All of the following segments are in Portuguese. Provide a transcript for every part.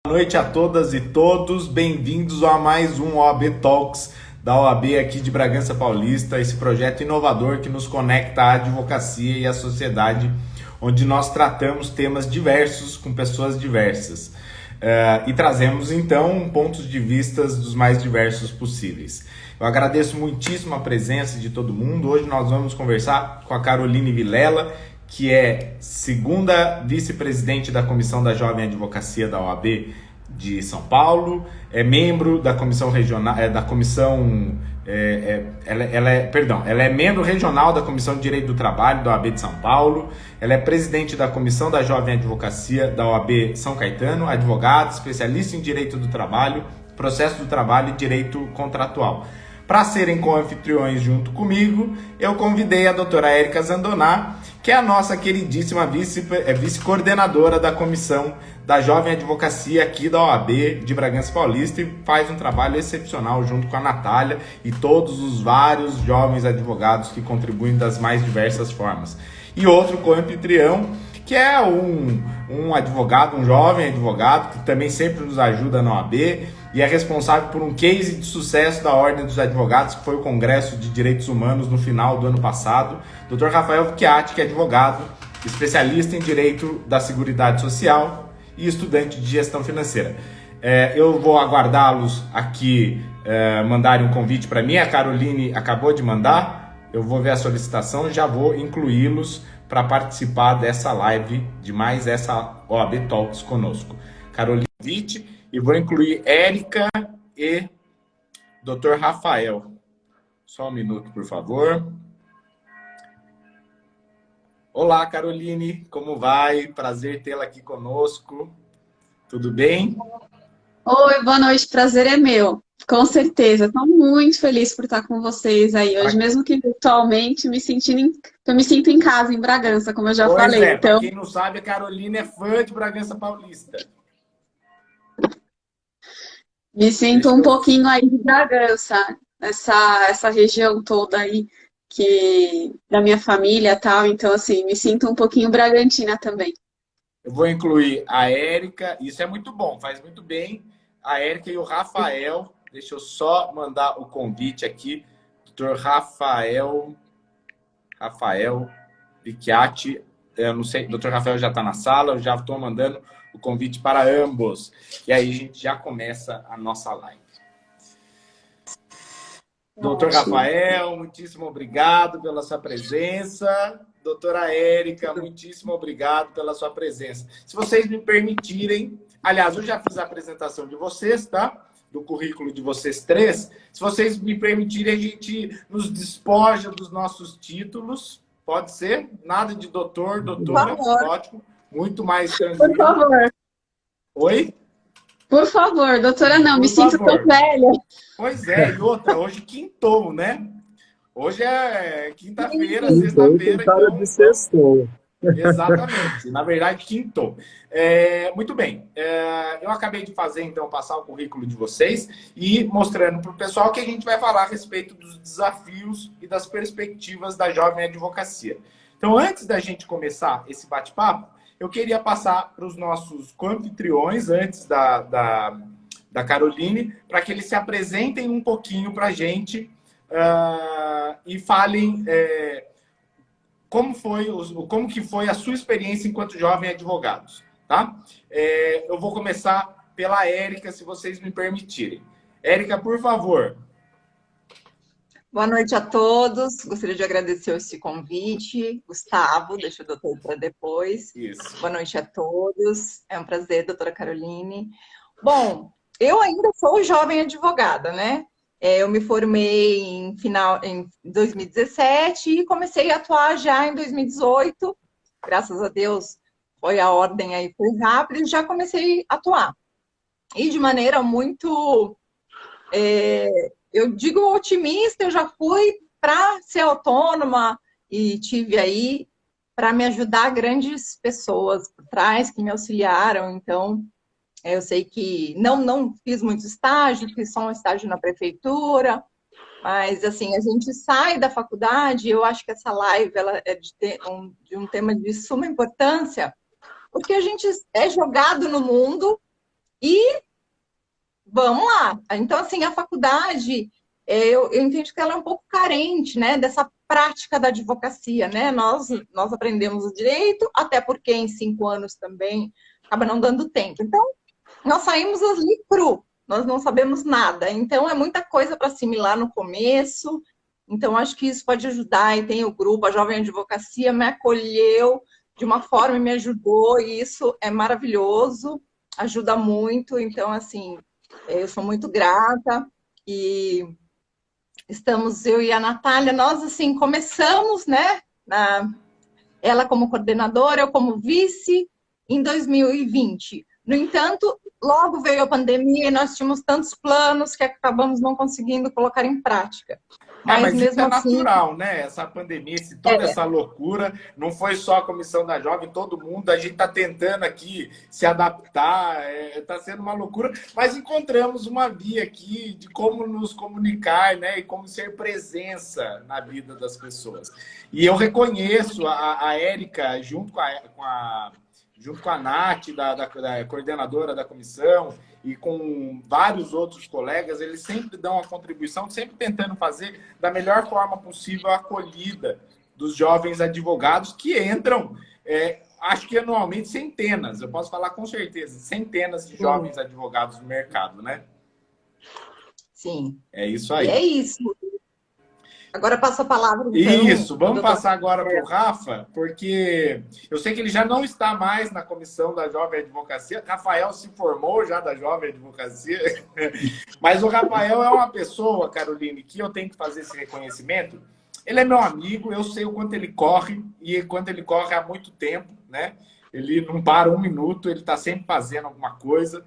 Boa noite a todas e todos, bem-vindos a mais um OAB Talks da OAB aqui de Bragança Paulista, esse projeto inovador que nos conecta à advocacia e à sociedade, onde nós tratamos temas diversos com pessoas diversas e trazemos então pontos de vista dos mais diversos possíveis. Eu agradeço muitíssimo a presença de todo mundo. Hoje nós vamos conversar com a Caroline Vilela, que é segunda vice-presidente da Comissão da Jovem Advocacia da OAB de São Paulo, é membro da comissão regional, ela é membro regional da Comissão de Direito do Trabalho da OAB de São Paulo, ela é presidente da Comissão da Jovem Advocacia da OAB São Caetano, advogada, especialista em Direito do Trabalho, Processo do Trabalho e Direito Contratual. Para serem co-anfitriões junto comigo, eu convidei a doutora Érica Zandoná, que é a nossa queridíssima vice-coordenadora da Comissão da Jovem Advocacia aqui da OAB de Bragança Paulista e faz um trabalho excepcional junto com a Natália e todos os vários jovens advogados que contribuem das mais diversas formas. E outro co-anfitrião, que é um advogado, um jovem advogado, que também sempre nos ajuda na OAB e é responsável por um case de sucesso da Ordem dos Advogados, que foi o Congresso de Direitos Humanos no final do ano passado, Dr. Rafael Vicchiati, que é advogado, especialista em Direito da Seguridade Social e estudante de Gestão Financeira. Eu vou aguardá-los aqui mandarem um convite para mim, a Caroline acabou de mandar, eu vou ver a solicitação e já vou incluí-los para participar dessa live de mais essa OAB Talks conosco. Caroline Vitti, e vou incluir Érica e Dr. Rafael. Só um minuto, por favor. Olá, Caroline, como vai? Prazer tê-la aqui conosco. Tudo bem? Oi, boa noite, prazer é meu. Com certeza, estou muito feliz por estar com vocês aí hoje, mesmo que virtualmente, eu me sinto em casa, em Bragança, como eu já falei. Então, para quem não sabe, a Caroline é fã de Bragança Paulista. Me sinto um pouquinho aí de Bragança, essa região toda aí da minha família e tal, então assim, me sinto um pouquinho bragantina também. Eu vou incluir a Érica, isso é muito bom, faz muito bem, a Érica e o Rafael. Deixa eu só mandar o convite aqui, Dr. Rafael Vicchiati, eu não sei, Dr. Rafael já está na sala, eu já estou mandando o convite para ambos. E aí a gente já começa a nossa live. Doutor Rafael, muitíssimo obrigado pela sua presença. Doutora Érica, muitíssimo obrigado pela sua presença. Se vocês me permitirem, aliás, eu já fiz a apresentação de vocês, tá? Do currículo de vocês três. Se vocês me permitirem, a gente nos despoja dos nossos títulos. Pode ser? Nada de doutor, doutora, ótimo. Muito mais tranquilo. Por favor. Oi? Por favor, doutora, não, me sinto tão velha. Pois é, e outra, hoje quintou, né? Hoje é quinta-feira, sexta-feira. Cara de sextou. Exatamente, na verdade, quintou. Muito bem, eu acabei de fazer, então, passar o currículo de vocês e mostrando para o pessoal que a gente vai falar a respeito dos desafios e das perspectivas da jovem advocacia. Então, antes da gente começar esse bate-papo, eu queria passar para os nossos co-anfitriões, antes da Caroline, para que eles se apresentem um pouquinho para a gente e falem como que foi a sua experiência enquanto jovem advogados, tá? Eu vou começar pela Érica, se vocês me permitirem. Érica, por favor. Boa noite a todos. Gostaria de agradecer esse convite. Gustavo, deixa o doutor para depois. Isso. Boa noite a todos. É um prazer, doutora Caroline. Bom, eu ainda sou jovem advogada, né? Eu me formei em 2017 e comecei a atuar já em 2018. Graças a Deus, foi a ordem aí, foi rápido, e já comecei a atuar. E de maneira muito... eu digo otimista, eu já fui para ser autônoma e tive aí para me ajudar grandes pessoas por trás que me auxiliaram. Então, eu sei que não fiz muito estágio, fiz só um estágio na prefeitura, mas assim, a gente sai da faculdade, eu acho que essa live ela é de um tema de suma importância, porque a gente é jogado no mundo e vamos lá. Então, assim, a faculdade, eu entendo que ela é um pouco carente, né, dessa prática da advocacia, né? Nós aprendemos o direito, até porque em 5 anos também acaba não dando tempo. Então, nós saímos ali cru, nós não sabemos nada. Então, é muita coisa para assimilar no começo. Então, acho que isso pode ajudar. E tem o grupo, a Jovem Advocacia me acolheu de uma forma, me ajudou, e isso é maravilhoso, ajuda muito. Então, assim, eu sou muito grata. E estamos, eu e a Natália, nós, assim, começamos, né? Ela como coordenadora, eu como vice, em 2020. No entanto, logo veio a pandemia e nós tínhamos tantos planos que acabamos não conseguindo colocar em prática. Mas mesmo isso é assim, natural, né? Essa pandemia, toda essa loucura, não foi só a Comissão da Jovem, todo mundo, a gente está tentando aqui se adaptar, está sendo uma loucura, mas encontramos uma via aqui de como nos comunicar, né? E como ser presença na vida das pessoas. E eu reconheço a Érica, junto com a Nath, da coordenadora da comissão, e com vários outros colegas, eles sempre dão a contribuição, sempre tentando fazer da melhor forma possível a acolhida dos jovens advogados que entram, acho que anualmente centenas, eu posso falar com certeza, centenas de jovens advogados no mercado, né? Sim. É isso aí. E é isso. Agora passo a palavra, então. Isso, vamos passar agora para o Rafa, porque eu sei que ele já não está mais na comissão da Jovem Advocacia. Rafael se formou já da Jovem Advocacia, mas o Rafael é uma pessoa, Caroline, que eu tenho que fazer esse reconhecimento. Ele é meu amigo, eu sei o quanto ele corre, e quanto ele corre há muito tempo, né? Ele não para um minuto, ele está sempre fazendo alguma coisa,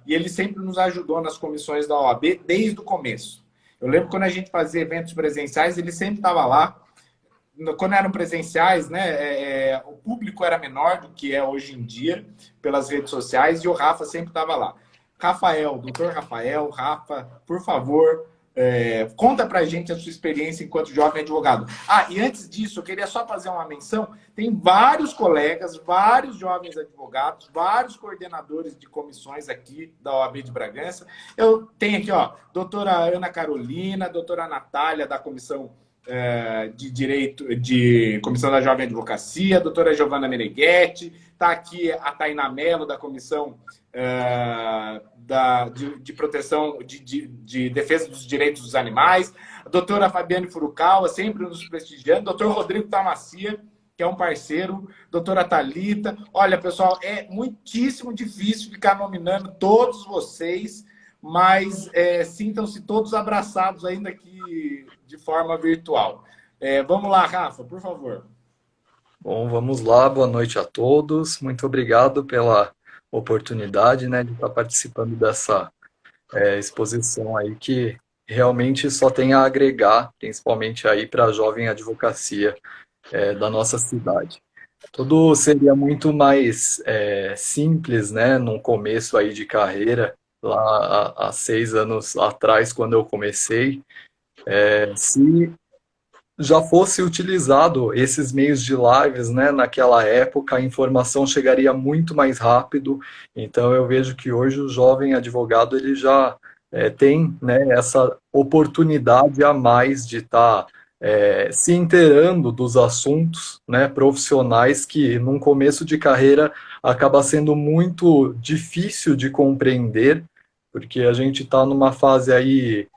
e ele sempre nos ajudou nas comissões da OAB desde o começo. Eu lembro quando a gente fazia eventos presenciais, ele sempre estava lá. Quando eram presenciais, né, o público era menor do que é hoje em dia, pelas redes sociais, e o Rafa sempre estava lá. Rafael, doutor Rafael, Rafa, por favor, conta pra gente a sua experiência enquanto jovem advogado. E antes disso, eu queria só fazer uma menção. Tem vários colegas, vários jovens advogados, vários coordenadores de comissões aqui da OAB de Bragança. Eu tenho aqui, doutora Ana Carolina, doutora Natália, da Comissão de Direito, de Comissão da Jovem Advocacia, doutora Giovana Meneghetti, está aqui a Tainá Mello, da Comissão de Proteção, de Defesa dos Direitos dos Animais, a doutora Fabiane Furukawa, sempre nos prestigiando, doutor Rodrigo Tamacia, que é um parceiro, doutora Thalita. Olha, pessoal, é muitíssimo difícil ficar nominando todos vocês, mas sintam-se todos abraçados ainda aqui de forma virtual. Vamos lá, Rafa, por favor. Bom, vamos lá. Boa noite a todos. Muito obrigado pela oportunidade, né, de estar participando dessa exposição aí que realmente só tem a agregar, principalmente aí para a jovem advocacia da nossa cidade. Tudo seria muito mais simples, né, num começo aí de carreira, lá há 6 anos atrás, quando eu comecei, se já fosse utilizado esses meios de lives, né, naquela época, a informação chegaria muito mais rápido. Então, eu vejo que hoje o jovem advogado ele já tem, né, essa oportunidade a mais de estar se inteirando dos assuntos, né, profissionais que, num começo de carreira, acaba sendo muito difícil de compreender, porque a gente está numa fase aí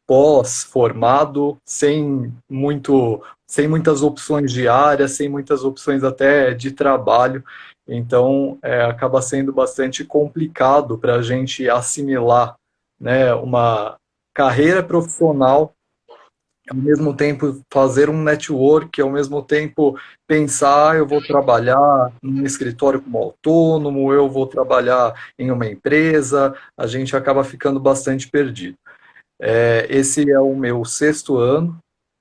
pós-formado, sem muitas opções de área, sem muitas opções até de trabalho. Então, acaba sendo bastante complicado para a gente assimilar, né, uma carreira profissional, ao mesmo tempo fazer um network, ao mesmo tempo pensar, eu vou trabalhar num escritório como autônomo, eu vou trabalhar em uma empresa, a gente acaba ficando bastante perdido. Esse é o meu 6º ano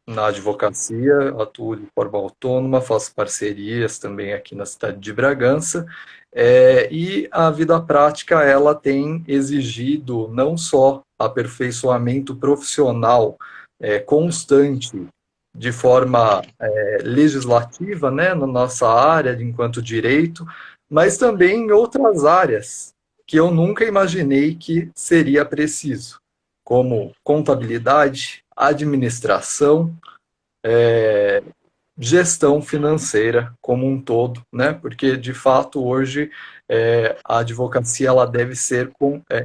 na advocacia, atuo de forma autônoma, faço parcerias também aqui na cidade de Bragança, e a vida prática ela tem exigido não só aperfeiçoamento profissional constante de forma legislativa, né, na nossa área enquanto direito, mas também em outras áreas que eu nunca imaginei que seria preciso, como contabilidade, administração, gestão financeira como um todo, né? Porque de fato hoje a advocacia ela deve ser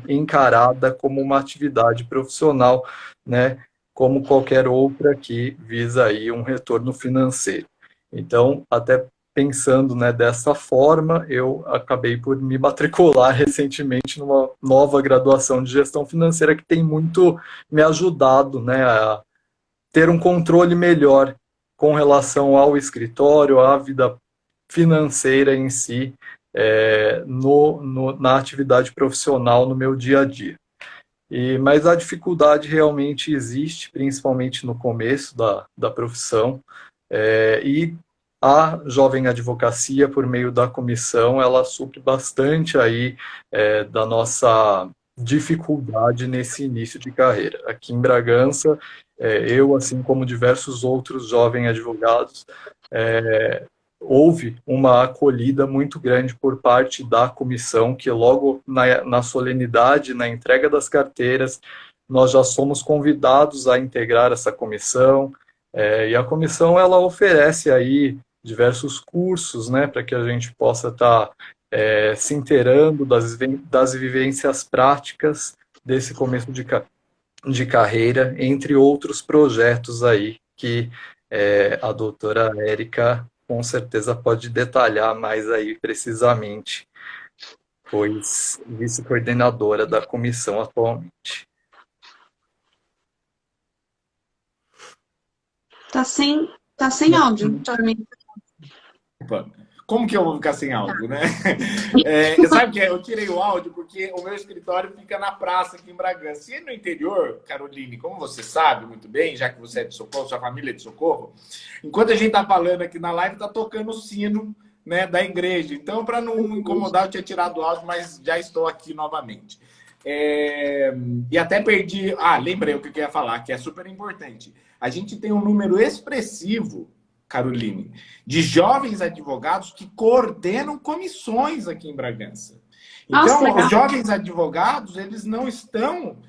encarada como uma atividade profissional, né? Como qualquer outra que visa aí um retorno financeiro. Então, até pensando, né, dessa forma, eu acabei por me matricular recentemente numa nova graduação de gestão financeira que tem muito me ajudado, né, a ter um controle melhor com relação ao escritório, à vida financeira em si, na atividade profissional, no meu dia a dia. Mas a dificuldade realmente existe, principalmente no começo da profissão, e a Jovem Advocacia, por meio da comissão, ela supre bastante aí da nossa dificuldade nesse início de carreira. Aqui em Bragança, eu, assim como diversos outros jovens advogados, houve uma acolhida muito grande por parte da comissão, que logo na solenidade, na entrega das carteiras, nós já somos convidados a integrar essa comissão, e a comissão ela oferece aí diversos cursos, né, para que a gente possa estar se inteirando das vivências práticas desse começo de carreira, entre outros projetos aí que a doutora Érica com certeza pode detalhar mais aí precisamente, pois vice-coordenadora da comissão atualmente. Tá sem áudio para mim. Opa. Como que eu vou ficar sem áudio, né? Sabe que eu tirei o áudio porque o meu escritório fica na praça aqui em Bragança. E no interior, Caroline, como você sabe muito bem, já que você é de Socorro, sua família é de Socorro, enquanto a gente tá falando aqui na live, tá tocando o sino, né, da igreja. Então, para não incomodar, eu tinha tirado o áudio, mas já estou aqui novamente. E até perdi... lembrei o que eu ia falar, que é super importante. A gente tem um número expressivo, Caroline, de jovens advogados que coordenam comissões aqui em Bragança. Então, os jovens advogados, eles não estão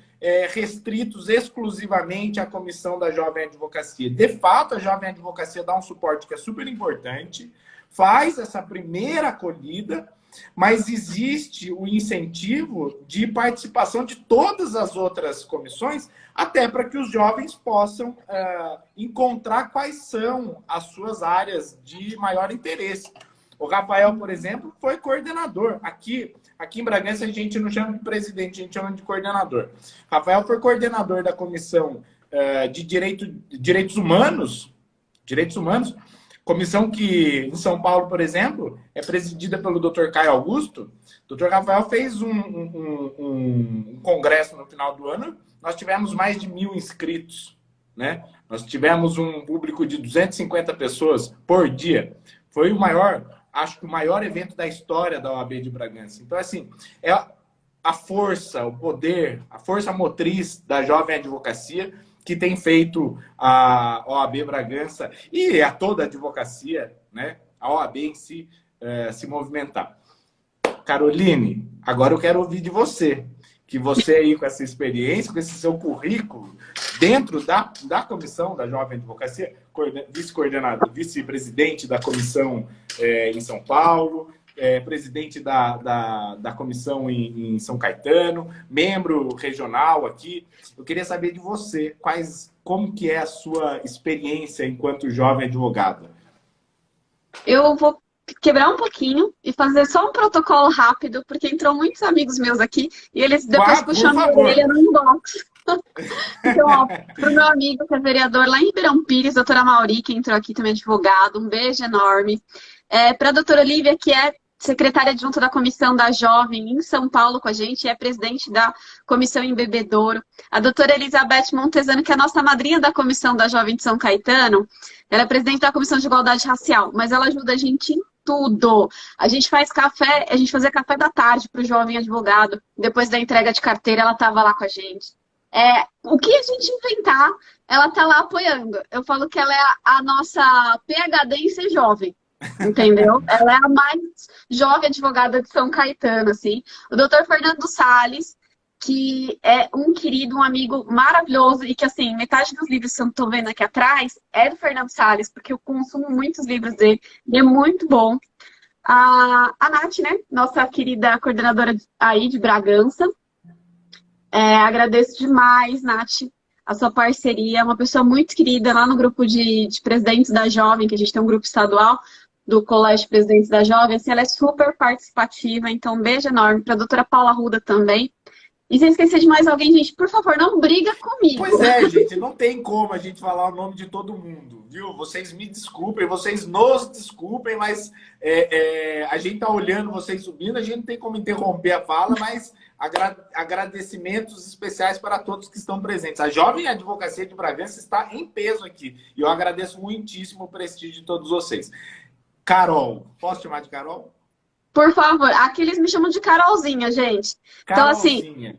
restritos exclusivamente à comissão da Jovem Advocacia. De fato, a Jovem Advocacia dá um suporte que é super importante, faz essa primeira acolhida, mas existe o incentivo de participação de todas as outras comissões, até para que os jovens possam encontrar quais são as suas áreas de maior interesse. O Rafael, por exemplo, foi coordenador. Aqui em Bragança a gente não chama de presidente, a gente chama de coordenador. Rafael foi coordenador da comissão de direitos humanos, comissão que, em São Paulo, por exemplo, é presidida pelo Dr. Caio Augusto. O Dr. Rafael fez um congresso no final do ano. Nós tivemos mais de 1.000 inscritos, né? Nós tivemos um público de 250 pessoas por dia. Foi o maior, acho que o maior evento da história da OAB de Bragança. Então, assim, é a força, o poder, a força motriz da Jovem Advocacia que tem feito a OAB Bragança e a toda a advocacia, né, a OAB em si, se movimentar. Caroline, agora eu quero ouvir de você, que você aí com essa experiência, com esse seu currículo, dentro da comissão da Jovem Advocacia, vice-presidente da comissão em São Paulo, presidente da comissão em São Caetano, membro regional aqui. Eu queria saber de você, como que é a sua experiência enquanto jovem advogada? Eu vou quebrar um pouquinho e fazer só um protocolo rápido, porque entrou muitos amigos meus aqui e eles depois puxam a orelha no inbox. Então, para o meu amigo que é vereador lá em Ribeirão Pires, doutora Mauri, que entrou aqui também advogado, um beijo enorme. Para a doutora Olivia, que é secretária adjunta da Comissão da Jovem em São Paulo com a gente, é presidente da Comissão em Bebedouro. A doutora Elizabeth Montesano, que é a nossa madrinha da Comissão da Jovem de São Caetano, ela é presidente da Comissão de Igualdade Racial, mas ela ajuda a gente em tudo. A gente faz café, a gente fazia café da tarde para o jovem advogado. Depois da entrega de carteira, ela estava lá com a gente. O que a gente inventar, ela está lá apoiando. Eu falo que ela é a nossa PhD em ser jovem. entendeu? Ela é a mais jovem advogada de São Caetano, assim. O doutor Fernando Salles, que é um querido, um amigo maravilhoso e que, assim, metade dos livros que eu estou vendo aqui atrás é do Fernando Salles, porque eu consumo muitos livros dele e é muito bom. A Nath, né? Nossa querida coordenadora aí de Bragança. Agradeço demais, Nath, a sua parceria. É uma pessoa muito querida lá no grupo de presidentes da Jovem, que a gente tem um grupo estadual do Colégio de Presidentes da Jovem. Assim, ela é super participativa, então um beijo enorme para a doutora Paula Arruda também. E se eu esquecer de mais alguém, gente, por favor, não briga comigo. Pois é, gente, não tem como a gente falar o nome de todo mundo, viu? Vocês me desculpem, vocês nos desculpem, mas a gente tá olhando vocês subindo, a gente não tem como interromper a fala, mas agradecimentos especiais para todos que estão presentes. A Jovem Advocacia de Bragança está em peso aqui, e eu agradeço muitíssimo o prestígio de todos vocês. Carol, posso chamar de Carol? Por favor, aqui eles me chamam de Carolzinha, gente. Então, assim,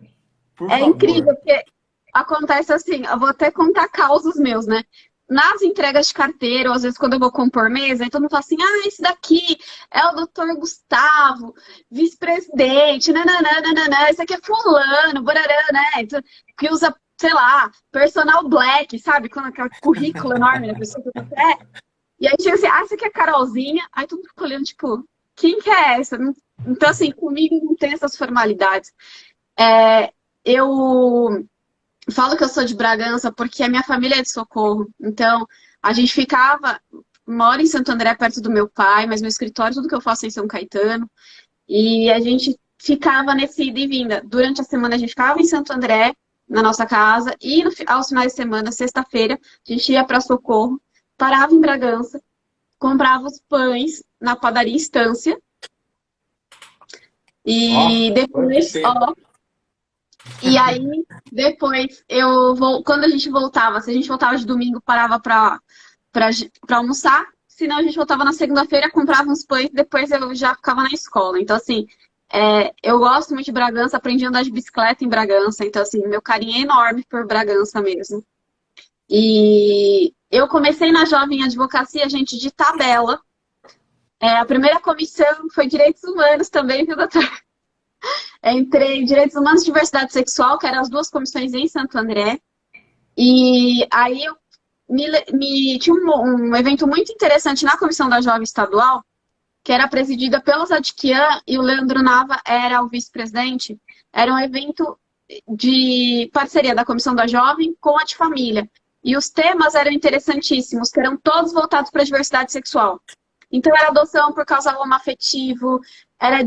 por favor. Incrível, porque acontece assim, eu vou até contar causos meus, né? Nas entregas de carteira, ou às vezes quando eu vou compor mesa, então não fala assim, esse daqui é o doutor Gustavo, vice-presidente, nananana, esse aqui é fulano, barará, né? Então, que usa, sei lá, personal black, sabe? Com aquele currículo enorme, a pessoa que até. E aí chega assim, essa aqui é a Carolzinha, aí todo mundo fica olhando, tipo, quem que é essa? Então, assim, comigo não tem essas formalidades. Eu falo que eu sou de Bragança porque a minha família é de Socorro. Então, a gente moro em Santo André, perto do meu pai, mas meu escritório, tudo que eu faço é em São Caetano. E a gente ficava nesse ida e vinda. Durante a semana, a gente ficava em Santo André, na nossa casa, e aos finais de semana, sexta-feira, a gente ia para Socorro, parava em Bragança, comprava os pães na padaria Estância. E depois, e aí, depois, quando a gente voltava, se a gente voltava de domingo, parava para almoçar. Senão a gente voltava na segunda-feira, comprava uns pães, depois eu já ficava na escola. Então, assim, eu gosto muito de Bragança, aprendi a andar de bicicleta em Bragança. Então, assim, meu carinho é enorme por Bragança mesmo. E eu comecei na Jovem Advocacia, gente, de tabela. A primeira comissão foi Direitos Humanos também, viu, doutor? Entrei em Direitos Humanos e Diversidade Sexual, que eram as duas comissões em Santo André. E aí eu tinha um evento muito interessante na Comissão da Jovem Estadual, que era presidida pelo Zadkian e o Leandro Nava era o vice-presidente. Era um evento de parceria da Comissão da Jovem com a de Família. E os temas eram interessantíssimos, que eram todos voltados para a diversidade sexual. Então, era adoção por casal homoafetivo, era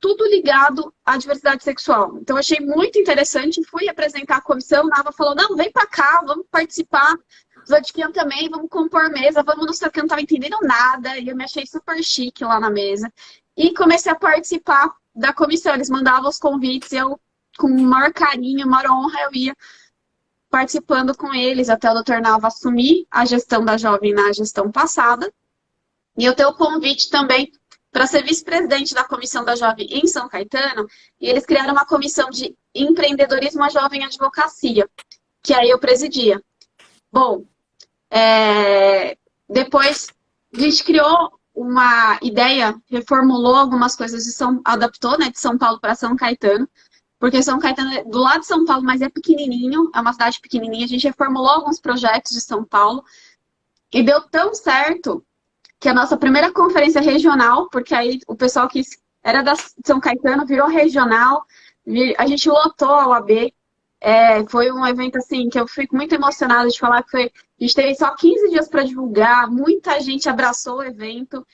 tudo ligado à diversidade sexual. Então, eu achei muito interessante, fui apresentar a comissão, a Nava falou, não, vem para cá, vamos participar. Os Zadkian também, vamos compor mesa, vamos não sei o que, eu não estava entendendo nada, e eu me achei super chique lá na mesa. E comecei a participar da comissão, eles mandavam os convites, e eu, com o maior carinho, maior honra, eu ia participando com eles, até o doutor Nava assumir a gestão da Jovem na gestão passada. E eu tenho o convite também para ser vice-presidente da Comissão da Jovem em São Caetano, e eles criaram uma comissão de empreendedorismo à Jovem Advocacia, que aí eu presidia. Bom, depois a gente criou uma ideia, reformulou algumas coisas, adaptou, né, de São Paulo para São Caetano, porque São Caetano é do lado de São Paulo, mas é pequenininho, é uma cidade pequenininha, a gente reformulou alguns projetos de São Paulo, e deu tão certo que a nossa primeira conferência regional, porque aí o pessoal que era de São Caetano virou regional, a gente lotou a OAB, foi um evento assim que eu fico muito emocionada de falar, que a gente teve só 15 dias para divulgar, muita gente abraçou o evento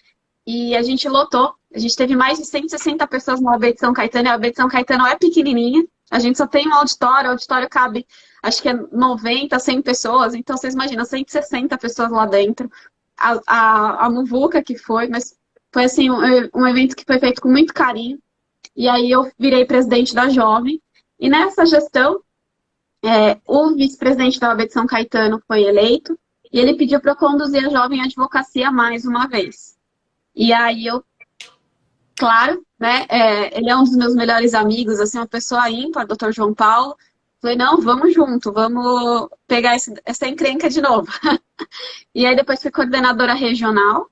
e a gente lotou. A gente teve mais de 160 pessoas na OAB de São Caetano, e a OAB de São Caetano é pequenininha, a gente só tem um auditório, o auditório cabe, acho que 90, 100 pessoas, então vocês imaginam, 160 pessoas lá dentro. A muvuca que foi, mas foi assim um evento que foi feito com muito carinho. E aí eu virei presidente da Jovem. E nessa gestão, o vice-presidente da OAB de São Caetano foi eleito. E ele pediu para eu conduzir a Jovem Advocacia mais uma vez. E aí eu, claro, né? Ele é um dos meus melhores amigos, assim, uma pessoa ímpar, o Dr. João Paulo. Falei, não, vamos junto, vamos pegar essa encrenca de novo. E aí depois fui coordenadora regional.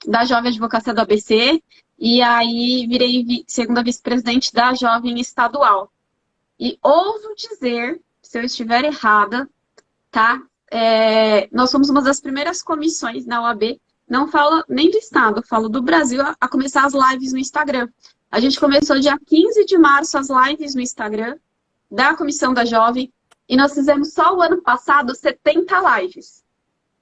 da Jovem Advocacia do ABC, e aí virei segunda vice-presidente da Jovem Estadual. E ouso dizer, se eu estiver errada, tá? Nós somos uma das primeiras comissões na OAB, não falo nem do Estado, falo do Brasil, a começar as lives no Instagram. A gente começou dia 15 de março as lives no Instagram da Comissão da Jovem, e nós fizemos só o ano passado 70 lives.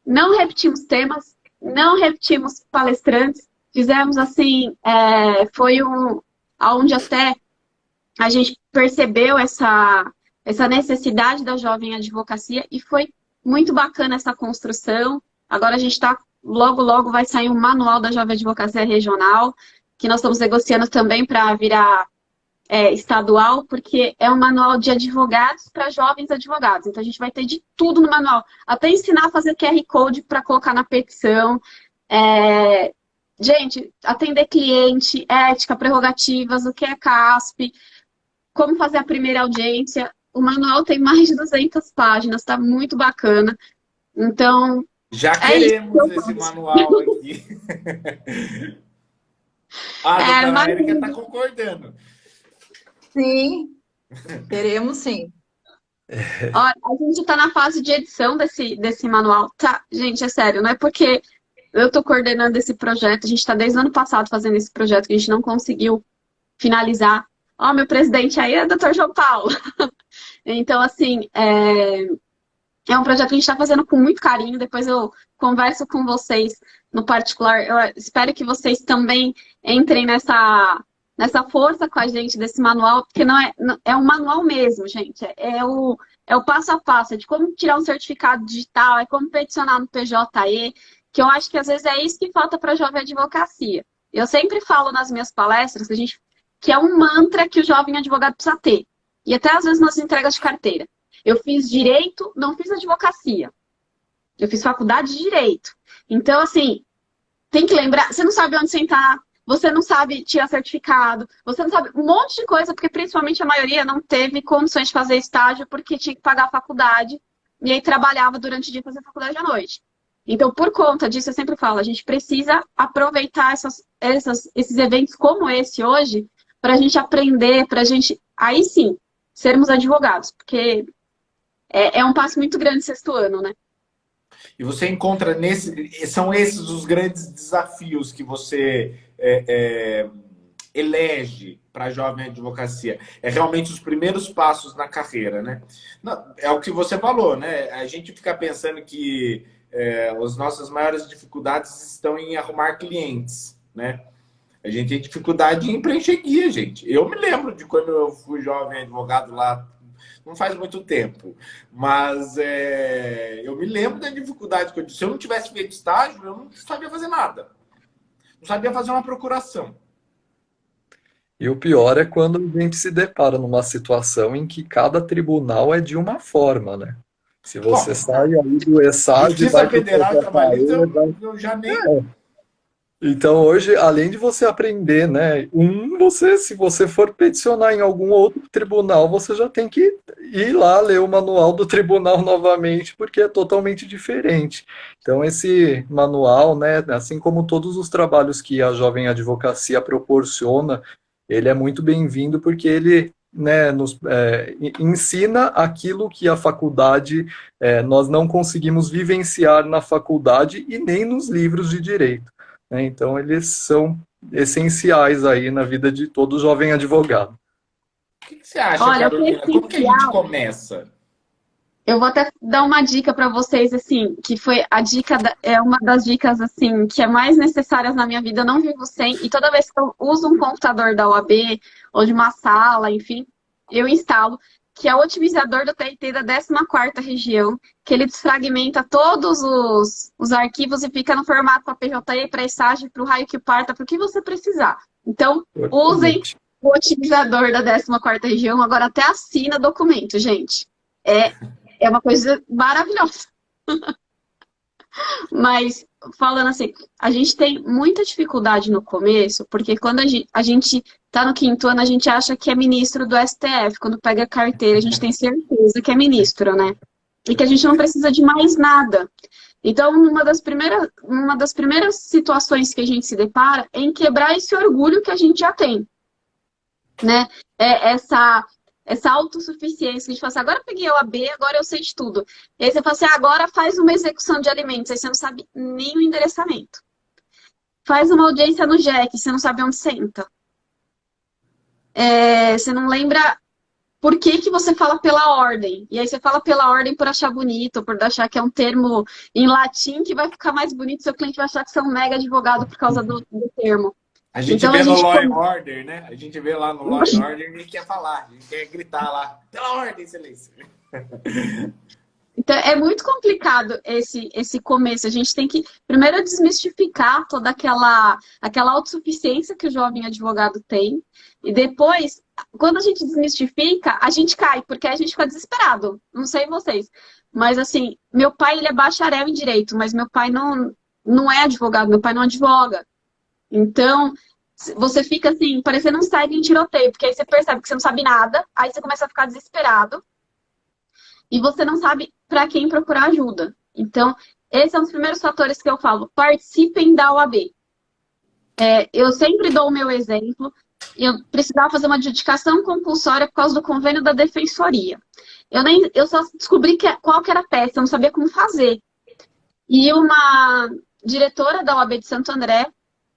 Não repetimos temas, não repetimos palestrantes, fizemos assim, foi onde até a gente percebeu essa necessidade da Jovem Advocacia e foi muito bacana essa construção. Agora a gente está, logo vai sair um manual da Jovem Advocacia Regional, que nós estamos negociando também para virar estadual, porque é um manual de advogados para jovens advogados. Então a gente vai ter de tudo no manual, até ensinar a fazer QR Code para colocar na petição. Gente, atender cliente, ética, prerrogativas, o que é CASP, como fazer a primeira audiência. O manual tem mais de 200 páginas, tá muito bacana. Então, já queremos esse manual aqui. A doutora Érica está concordando. Sim, queremos sim. Olha, a gente está na fase de edição desse manual. Tá, gente, é sério, não é porque eu estou coordenando esse projeto, a gente está desde o ano passado fazendo esse projeto que a gente não conseguiu finalizar. Ó, meu presidente aí é o Dr. João Paulo. Então, assim, é um projeto que a gente está fazendo com muito carinho. Depois eu converso com vocês no particular. Eu espero que vocês também entrem nessa força com a gente desse manual, porque não é um manual mesmo, gente. É o passo a passo, de como tirar um certificado digital, é como peticionar no PJE, que eu acho que às vezes é isso que falta para a Jovem Advocacia. Eu sempre falo nas minhas palestras que é um mantra que o jovem advogado precisa ter. E até às vezes nas entregas de carteira. Eu fiz direito, não fiz advocacia. Eu fiz faculdade de direito. Então, assim, tem que lembrar, você não sabe onde sentar, você não sabe tirar certificado, você não sabe um monte de coisa, porque principalmente a maioria não teve condições de fazer estágio porque tinha que pagar a faculdade e aí trabalhava durante o dia e fazia faculdade à noite. Então, por conta disso, eu sempre falo, a gente precisa aproveitar esses eventos como esse hoje para a gente aprender, para a gente, aí sim, sermos advogados, porque é um passo muito grande sexto ano, né? E você encontra são esses os grandes desafios que você elege para a jovem advocacia. É realmente os primeiros passos na carreira, né? Não, é o que você falou, né? A gente fica pensando que as nossas maiores dificuldades estão em arrumar clientes, né? A gente tem dificuldade em preencher guia, gente. Eu me lembro de quando eu fui jovem advogado lá, não faz muito tempo, mas eu me lembro da dificuldade que eu disse. Se eu não tivesse feito estágio, eu não sabia fazer nada. Não sabia fazer uma procuração. E o pior é quando a gente se depara numa situação em que cada tribunal é de uma forma, né? Se você sai aí do ESAD... Justiça Federal e Trabalhista, eu já nem... Então, hoje, além de você aprender, né, se você for peticionar em algum outro tribunal, você já tem que ir lá ler o manual do tribunal novamente, porque é totalmente diferente. Então, esse manual, né, assim como todos os trabalhos que a Jovem Advocacia proporciona, ele é muito bem-vindo, porque ele, né, nos ensina aquilo que a faculdade, nós não conseguimos vivenciar na faculdade e nem nos livros de direito. Então, eles são essenciais aí na vida de todo jovem advogado. O que você acha, Carolina? Como que a gente começa? Eu vou até dar uma dica para vocês, assim, que foi a dica, uma das dicas, assim, que é mais necessárias na minha vida. Eu não vivo sem, e toda vez que eu uso um computador da OAB, ou de uma sala, enfim, eu instalo, que é o otimizador do TRT da 14ª região, que ele desfragmenta todos os arquivos e fica no formato para PJE, para estágio, para o raio que parta, para o que você precisar. Então, usem o otimizador da 14ª região, agora até assina documento, gente. É uma coisa maravilhosa. Mas, falando assim, a gente tem muita dificuldade no começo, porque quando a gente tá no 5º ano, a gente acha que é ministro do STF. Quando pega a carteira, a gente tem certeza que é ministro, né? e que a gente não precisa de mais nada. Então, uma das primeiras situações que a gente se depara é em quebrar esse orgulho que a gente já tem, né? Essa autossuficiência, que a gente fala assim, agora eu peguei a OAB, agora eu sei de tudo. E aí você fala assim, agora faz uma execução de alimentos, aí você não sabe nem o endereçamento. Faz uma audiência no JEC, você não sabe onde senta. Você não lembra por que que você fala pela ordem. E aí você fala pela ordem por achar bonito, por achar que é um termo em latim que vai ficar mais bonito, seu cliente vai achar que você é um mega advogado por causa do termo. A gente vê no Law and Order, né? A gente vê lá no Law and Order e ninguém quer falar, a gente quer gritar lá, pela ordem, excelência. Então, é muito complicado esse começo. A gente tem que, primeiro, desmistificar toda aquela autossuficiência que o jovem advogado tem. E depois, quando a gente desmistifica, a gente cai, porque a gente fica desesperado. Não sei vocês. Mas, assim, meu pai, ele é bacharel em direito, mas meu pai não é advogado, meu pai não advoga. Então, você fica, assim, parecendo um cego em tiroteio, porque aí você percebe que você não sabe nada, aí você começa a ficar desesperado. E você não sabe para quem procurar ajuda. Então, esses são os primeiros fatores que eu falo. Participem da OAB. Eu sempre dou o meu exemplo. Eu precisava fazer uma adjudicação compulsória por causa do convênio da Defensoria. Eu só descobri qual que era a peça, eu não sabia como fazer. E uma diretora da OAB de Santo André,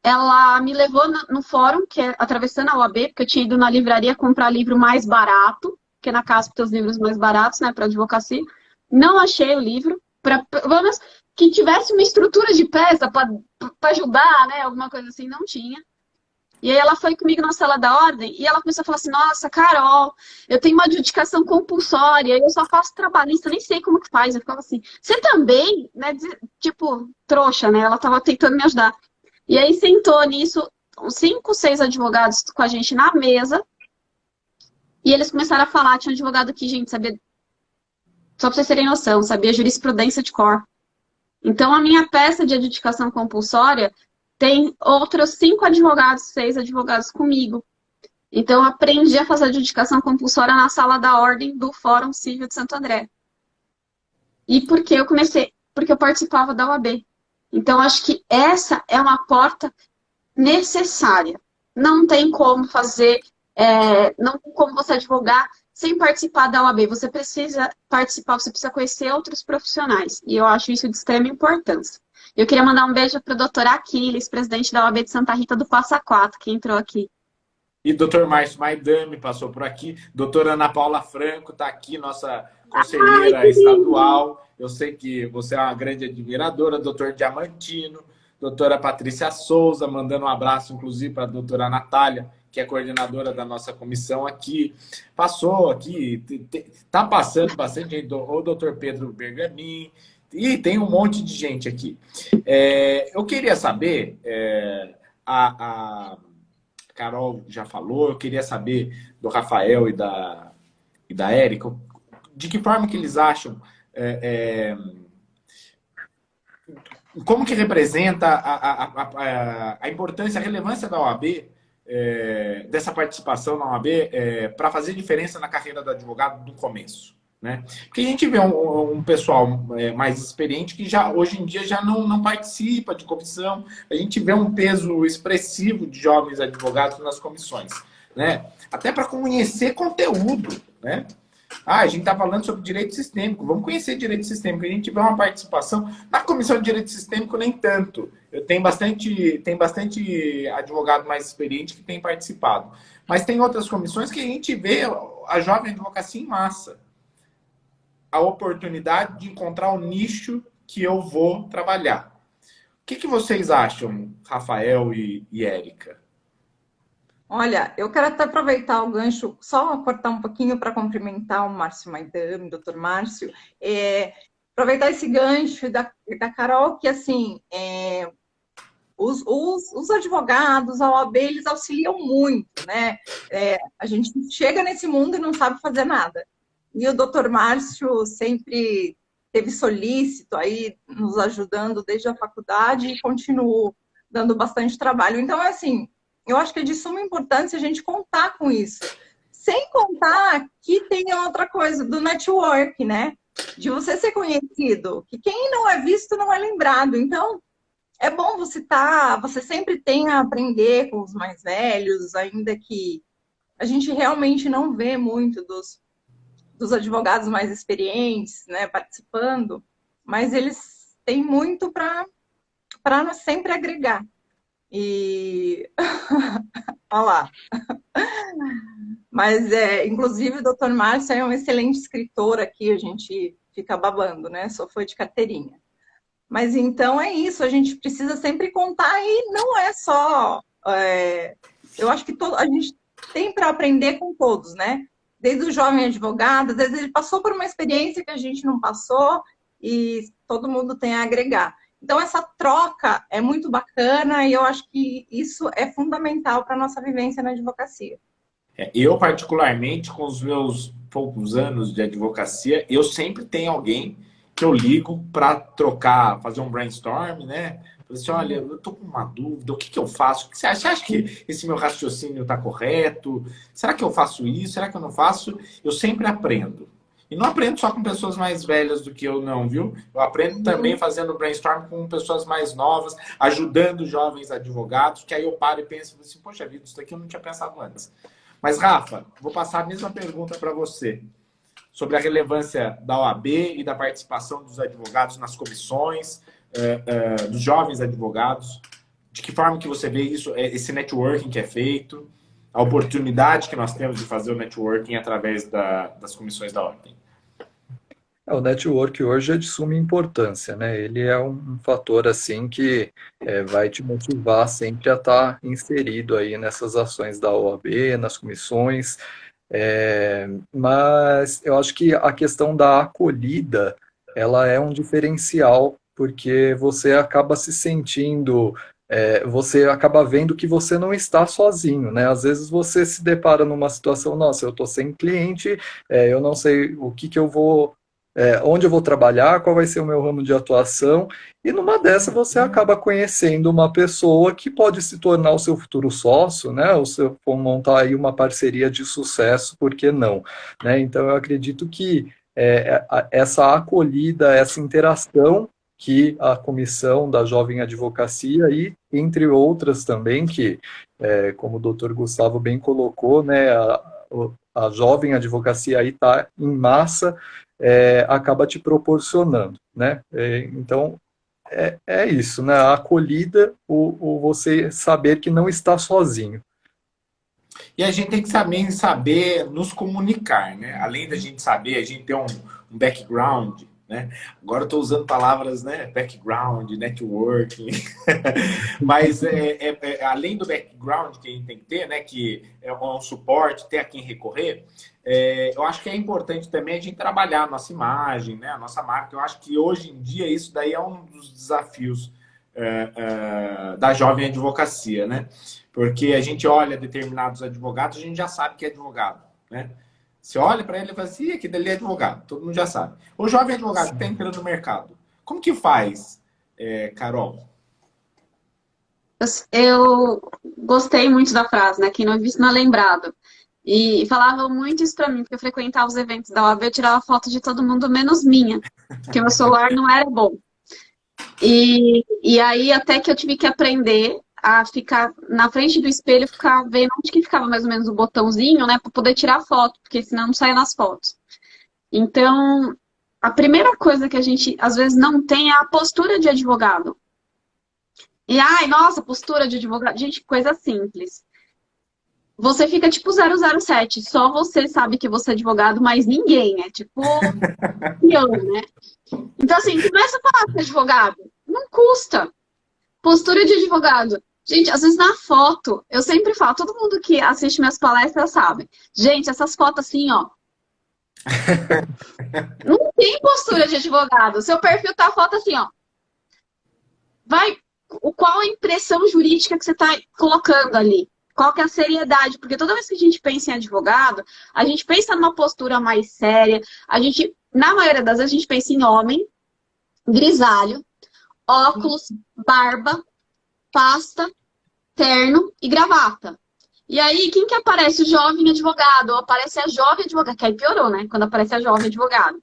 ela me levou no fórum, que é atravessando a OAB, porque eu tinha ido na livraria comprar livro mais barato, porque na casa tem os livros mais baratos, né, para advocacia. Não achei o livro, pelo menos que tivesse uma estrutura de peça para ajudar, né, alguma coisa assim, não tinha. E aí ela foi comigo na sala da ordem e ela começou a falar assim, nossa, Carol, eu tenho uma adjudicação compulsória, eu só faço trabalhista, nem sei como que faz. Eu ficava assim, você também? Né, tipo, trouxa, né, ela tava tentando me ajudar. E aí sentou nisso, uns 5, 6 advogados com a gente na mesa, e eles começaram a falar, tinha um advogado aqui, gente, sabia, só para vocês terem noção, sabia jurisprudência de cor. Então, a minha peça de adjudicação compulsória tem outros 5 advogados, 6 advogados comigo. Então, eu aprendi a fazer adjudicação compulsória na sala da ordem do Fórum Civil de Santo André. E por que eu comecei? Porque eu participava da OAB. Então, acho que essa é uma porta necessária. Não tem como fazer... não tem como você advogar sem participar da OAB. Você precisa participar, você precisa conhecer outros profissionais. E eu acho isso de extrema importância. Eu queria mandar um beijo para o doutor Aquiles, presidente da OAB de Santa Rita do Passa Quatro, que entrou aqui. E doutor Márcio Maidami passou por aqui. Doutora Ana Paula Franco está aqui, nossa conselheira estadual. Eu sei que você é uma grande admiradora. Doutor Diamantino, doutora Patrícia Souza, mandando um abraço, inclusive, para a doutora Natália, que é coordenadora da nossa comissão aqui. Passou aqui, está passando bastante gente, o doutor Pedro Bergamin, e tem um monte de gente aqui. Eu queria saber, a Carol já falou, eu queria saber do Rafael e da Érica, de que forma que eles acham, como que representa a importância, a relevância da OAB, dessa participação na OAB, para fazer diferença na carreira do advogado do começo. Né? Porque a gente vê um pessoal mais experiente que já, hoje em dia já não participa de comissão, a gente vê um peso expressivo de jovens advogados nas comissões, né? Até para conhecer conteúdo, né? A gente está falando sobre direito sistêmico, vamos conhecer direito sistêmico, a gente vê uma participação na comissão de direito sistêmico, nem tanto. Tem bastante advogado mais experiente que tem participado, mas tem outras comissões que a gente vê a jovem advocacia em massa. A oportunidade de encontrar o nicho que eu vou trabalhar. O que vocês acham, Rafael e Érica? Olha, eu quero até aproveitar o gancho, só cortar um pouquinho para cumprimentar o Márcio Maidami, o doutor Márcio, aproveitar esse gancho da Carol, que assim, os advogados, a OAB, eles auxiliam muito, né? A gente chega nesse mundo e não sabe fazer nada. E o doutor Márcio sempre teve solícito aí, nos ajudando desde a faculdade e continuou dando bastante trabalho. Então, assim, eu acho que é de suma importância a gente contar com isso. Sem contar que tem outra coisa do network, né? de você ser conhecido, que quem não é visto não é lembrado. Então, é bom você sempre tem a aprender com os mais velhos, ainda que a gente realmente não vê muito dos advogados mais experientes, né, participando, mas eles têm muito para sempre agregar. E olha lá. Mas, inclusive, o doutor Márcio é um excelente escritor aqui, a gente fica babando, né? Só foi de carteirinha. Mas, então, é isso, a gente precisa sempre contar e não é só... eu acho que a gente tem para aprender com todos, né? Desde o jovem advogado, às vezes ele passou por uma experiência que a gente não passou e todo mundo tem a agregar. Então, essa troca é muito bacana e eu acho que isso é fundamental para a nossa vivência na advocacia. Eu, particularmente, com os meus poucos anos de advocacia, eu sempre tenho alguém que eu ligo para trocar, fazer um brainstorm, né? Assim, olha, eu tô com uma dúvida, o que eu faço? O que você acha? Você acha que esse meu raciocínio está correto? Será que eu faço isso? Será que eu não faço? Eu sempre aprendo. E não aprendo só com pessoas mais velhas do que eu, não, viu? Eu aprendo também fazendo brainstorm com pessoas mais novas, ajudando jovens advogados, que aí eu paro e penso assim, poxa vida, isso daqui eu não tinha pensado antes. Mas, Rafa, vou passar a mesma pergunta para você, sobre a relevância da OAB e da participação dos advogados nas comissões, dos jovens advogados. De que forma que você vê isso, esse networking que é feito, a oportunidade que nós temos de fazer o networking através das comissões da ordem? O network hoje é de suma importância, né? Ele é um fator assim que vai te motivar sempre a estar inserido aí nessas ações da OAB, nas comissões. Mas eu acho que a questão da acolhida, ela é um diferencial, porque você acaba se sentindo, você acaba vendo que você não está sozinho, né? Às vezes você se depara numa situação, nossa, eu estou sem cliente, eu não sei o que eu vou... onde eu vou trabalhar, qual vai ser o meu ramo de atuação, e numa dessa você acaba conhecendo uma pessoa que pode se tornar o seu futuro sócio, né? Ou se for montar aí uma parceria de sucesso, por que não? Né? Então eu acredito que essa acolhida, essa interação que a comissão da Jovem Advocacia e entre outras também, que como o doutor Gustavo bem colocou, né, a Jovem Advocacia aí está em massa, acaba te proporcionando, né? Então, é isso, né? A acolhida, o você saber que não está sozinho. E a gente tem que também saber nos comunicar, né? Além da gente saber, a gente ter um background, né? Agora eu estou usando palavras, né? Background, networking. Mas além do background que a gente tem que ter, né? Que é um suporte, ter a quem recorrer, eu acho que é importante também a gente trabalhar a nossa imagem, né? A nossa marca. Eu acho que hoje em dia isso daí é um dos desafios da jovem advocacia, né? Porque a gente olha determinados advogados, a gente já sabe que é advogado, né? Você olha para ele e fala assim, aquele dali é advogado, todo mundo já sabe. O jovem advogado que está entrando no mercado, como que faz, Carol? Eu gostei muito da frase, né? Quem não é visto não é lembrado. E falavam muito isso pra mim, porque eu frequentava os eventos da OAB, eu tirava foto de todo mundo, menos minha, porque meu celular não era bom. E aí até que eu tive que aprender a ficar na frente do espelho, ficar vendo onde que ficava mais ou menos o botãozinho, né, para poder tirar foto, porque senão não saia nas fotos. Então, a primeira coisa que a gente às vezes não tem é a postura de advogado. E ai, nossa, postura de advogado, gente, coisa simples. Você fica tipo 007, só você sabe que você é advogado, mas ninguém, é tipo eu, né? Então assim, começa a falar com advogado, não custa. Postura de advogado. Gente, às vezes na foto, eu sempre falo, todo mundo que assiste minhas palestras sabe. Gente, essas fotos assim, ó. Não tem postura de advogado. Seu perfil tá a foto assim, ó. Qual a impressão jurídica que você tá colocando ali? Qual que é a seriedade? Porque toda vez que a gente pensa em advogado, a gente pensa numa postura mais séria. Na maioria das vezes, a gente pensa em homem, grisalho, óculos, barba, pasta, terno e gravata. E aí, quem que aparece? O jovem advogado, ou aparece a jovem advogada, que aí piorou, né? Quando aparece a jovem advogada.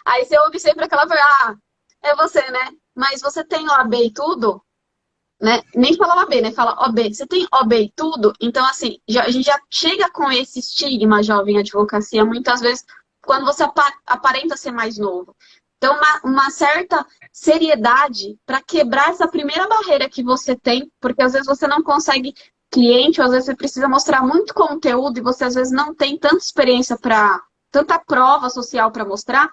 Aí você ouve sempre aquela coisa, é você, né? Mas você tem OAB e tudo, né? Nem fala OAB, né? Fala OB. Você tem OB e tudo, então assim, a gente já chega com esse estigma jovem advocacia, muitas vezes, quando você aparenta ser mais novo. Então, uma certa seriedade para quebrar essa primeira barreira que você tem, porque às vezes você não consegue cliente, ou às vezes você precisa mostrar muito conteúdo e você às vezes não tem tanta experiência para, tanta prova social para mostrar,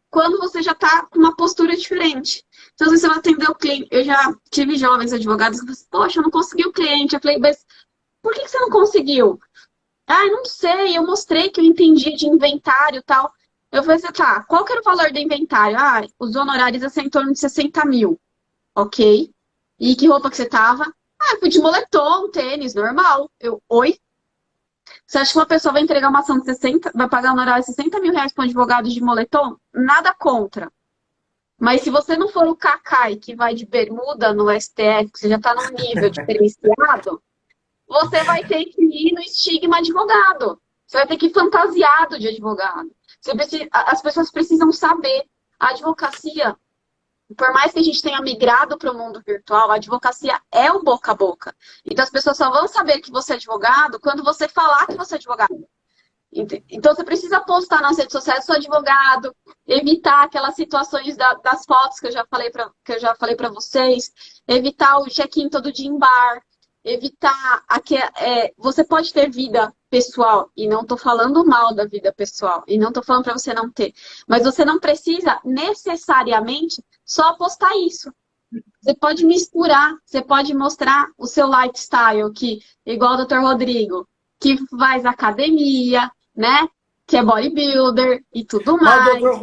quando você já está com uma postura diferente. Então, às vezes você vai atender o cliente. Eu já tive jovens advogados que falam assim, poxa, eu não consegui o cliente. Eu falei, mas por que você não conseguiu? Ah, não sei, eu mostrei que eu entendi de inventário e tal. Eu falei assim, tá, qual que era o valor do inventário? Ah, os honorários iam ser em torno de 60 mil. Ok. E que roupa que você tava? Ah, eu fui de moletom, tênis, normal. Oi? Você acha que uma pessoa vai entregar uma ação de 60, vai pagar um honorário de 60 mil reais para um advogado de moletom? Nada contra. Mas se você não for o Cacai que vai de bermuda no STF, que você já está num nível diferenciado, você vai ter que ir no estigma advogado. Você vai ter que ir fantasiado de advogado. As pessoas precisam saber. A advocacia, por mais que a gente tenha migrado para o mundo virtual, a advocacia é o boca a boca. Então as pessoas só vão saber que você é advogado quando você falar que você é advogado. Então você precisa postar nas redes sociais, sou advogado, evitar aquelas situações das fotos que eu já falei para vocês, evitar o check-in todo dia em bar, evitar você pode ter vida pessoal, e não estou falando mal da vida pessoal, e não estou falando para você não ter, mas você não precisa necessariamente só postar isso. Você pode misturar, você pode mostrar o seu lifestyle, que igual o Dr. Rodrigo, que faz academia, né? Que é bodybuilder e tudo mais. Mas o Dr.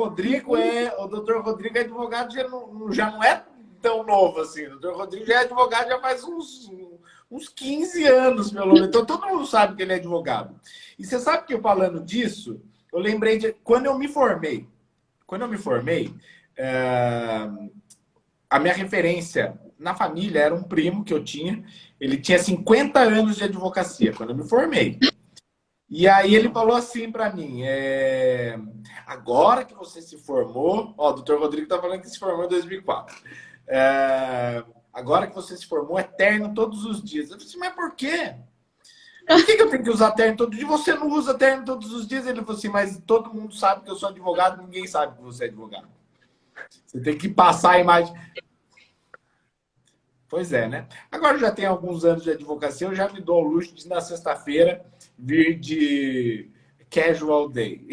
Rodrigo é advogado, já não é tão novo assim. O Dr. Rodrigo já é advogado já faz uns 15 anos, pelo menos. Então todo mundo sabe que ele é advogado. E você sabe que eu falando disso, eu lembrei de quando eu me formei. Quando eu me formei, a minha referência na família era um primo que eu tinha. Ele tinha 50 anos de advocacia quando eu me formei. E aí ele falou assim para mim, agora que você se formou, ó, o doutor Rodrigo tá falando que se formou em 2004. Agora que você se formou, é terno todos os dias. Eu falei assim, mas por quê? Por que eu tenho que usar terno todo dia? Você não usa terno todos os dias? Ele falou assim, mas todo mundo sabe que eu sou advogado, ninguém sabe que você é advogado. Você tem que passar a imagem. Pois é, né? Agora já tem alguns anos de advocacia, eu já me dou ao luxo de, na sexta-feira, vir de casual day.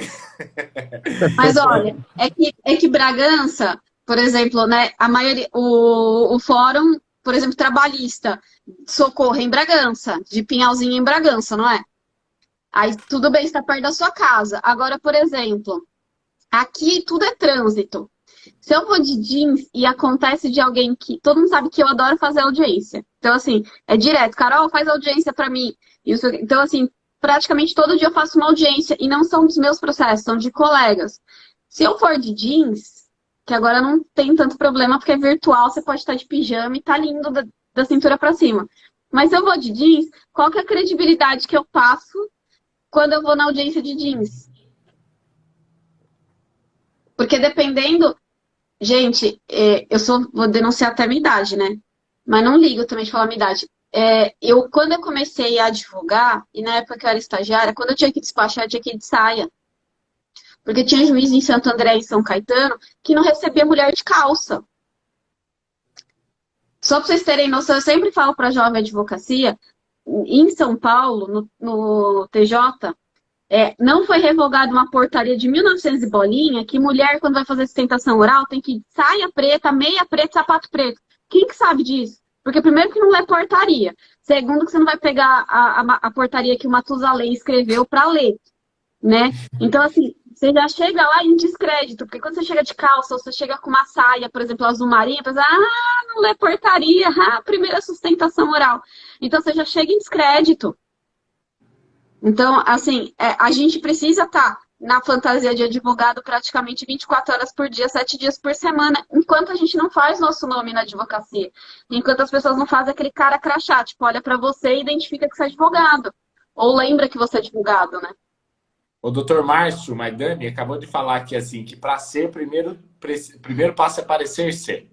Mas olha, é que Bragança, por exemplo, né? A maioria, o fórum, por exemplo, trabalhista, Socorro em Bragança, de Pinhalzinho em Bragança, não é? Aí tudo bem, está perto da sua casa. Agora, por exemplo, aqui tudo é trânsito. Se eu vou de jeans e acontece de alguém que... Todo mundo sabe que eu adoro fazer audiência. Então, assim, é direto. Carol, faz audiência pra mim. Então, assim, praticamente todo dia eu faço uma audiência. E não são dos meus processos, são de colegas. Se eu for de jeans, que agora não tem tanto problema, porque é virtual, você pode estar de pijama e tá lindo da cintura pra cima. Mas se eu vou de jeans, qual que é a credibilidade que eu passo quando eu vou na audiência de jeans? Porque dependendo... Gente, vou denunciar até a minha idade, né? Mas não ligo também de falar a minha idade. Quando eu comecei a advogar, e na época que eu era estagiária, quando eu tinha que despachar, eu tinha que ir de saia. Porque tinha juiz em Santo André e São Caetano que não recebia mulher de calça. Só para vocês terem noção, eu sempre falo para a jovem advocacia, em São Paulo, no TJ, não foi revogada uma portaria de 1900 e bolinha que mulher, quando vai fazer sustentação oral, tem que ir de saia preta, meia preta, sapato preto. Quem que sabe disso? Porque primeiro que não é portaria. Segundo que você não vai pegar a portaria que o Matusalém escreveu para ler, né? Então, assim, você já chega lá em descrédito. Porque quando você chega de calça, ou você chega com uma saia, por exemplo, azul marinho, você pensa, não é portaria, primeira sustentação oral. Então, você já chega em descrédito. Então, assim, a gente precisa estar na fantasia de advogado praticamente 24 horas por dia, 7 dias por semana, enquanto a gente não faz nosso nome na advocacia. Enquanto as pessoas não fazem aquele cara crachá, tipo, olha pra você e identifica que você é advogado. Ou lembra que você é advogado, né? O doutor Márcio Maidani acabou de falar aqui assim, que para ser, primeiro passo é parecer ser.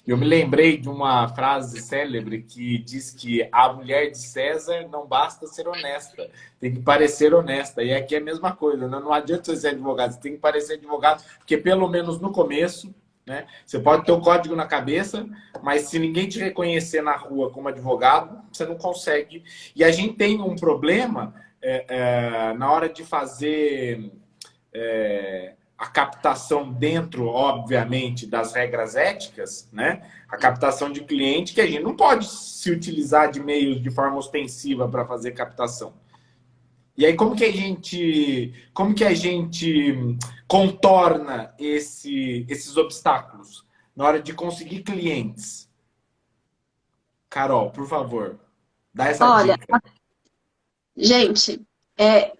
E eu me lembrei de uma frase célebre que diz que a mulher de César não basta ser honesta, tem que parecer honesta. E aqui é a mesma coisa, né? Não adianta você ser advogado, você tem que parecer advogado, porque pelo menos no começo, né, você pode ter o código na cabeça, mas se ninguém te reconhecer na rua como advogado, você não consegue. E a gente tem um problema na hora de fazer a captação dentro, obviamente, das regras éticas, né? A captação de cliente, que a gente não pode se utilizar de meios de forma ostensiva para fazer captação. E aí, como que a gente contorna esses obstáculos na hora de conseguir clientes? Carol, por favor, dá essa dica. Gente,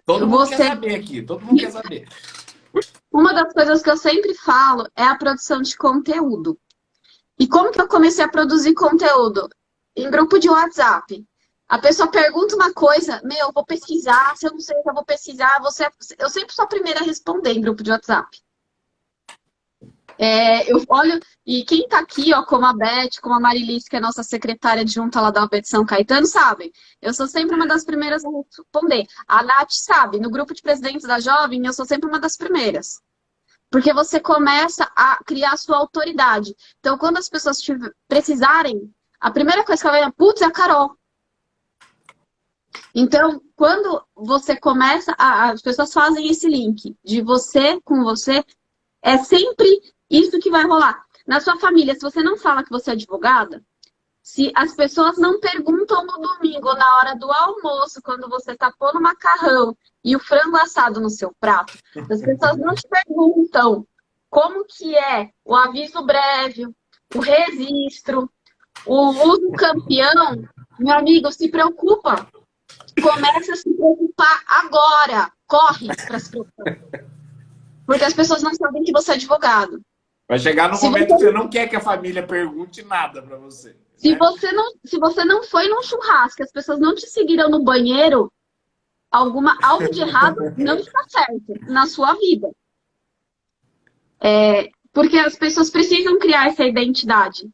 todo mundo quer saber aqui, todo mundo quer saber. Uma das coisas que eu sempre falo é a produção de conteúdo. E como que eu comecei a produzir conteúdo? Em grupo de WhatsApp. A pessoa pergunta uma coisa, eu vou pesquisar, se eu não sei o que eu vou pesquisar, eu sempre sou a primeira a responder em grupo de WhatsApp. Eu olho, e quem tá aqui, ó, como a Beth, como a Marilice, que é nossa secretária adjunta lá da OAB de São Caetano, sabem. Eu sou sempre uma das primeiras a responder. A Nath sabe, no grupo de presidentes da Jovem, eu sou sempre uma das primeiras. Porque você começa a criar a sua autoridade. Então, quando as pessoas precisarem, a primeira coisa que ela vai putz, é a Carol. Então, quando você começa, as pessoas fazem esse link de você com você, é sempre isso que vai rolar. Na sua família, se você não fala que você é advogada, se as pessoas não perguntam no domingo, na hora do almoço, quando você está pondo o macarrão e o frango assado no seu prato, as pessoas não te perguntam como que é o aviso breve, o registro, o uso campeão, meu amigo, se preocupa. Começa a se preocupar agora. Corre para se preocupar. Porque as pessoas não sabem que você é advogado. Vai chegar no momento que você não quer que a família pergunte nada para você. Se você não foi num churrasco, as pessoas não te seguiram no banheiro, algo de errado não está certo na sua vida. Porque as pessoas precisam criar essa identidade.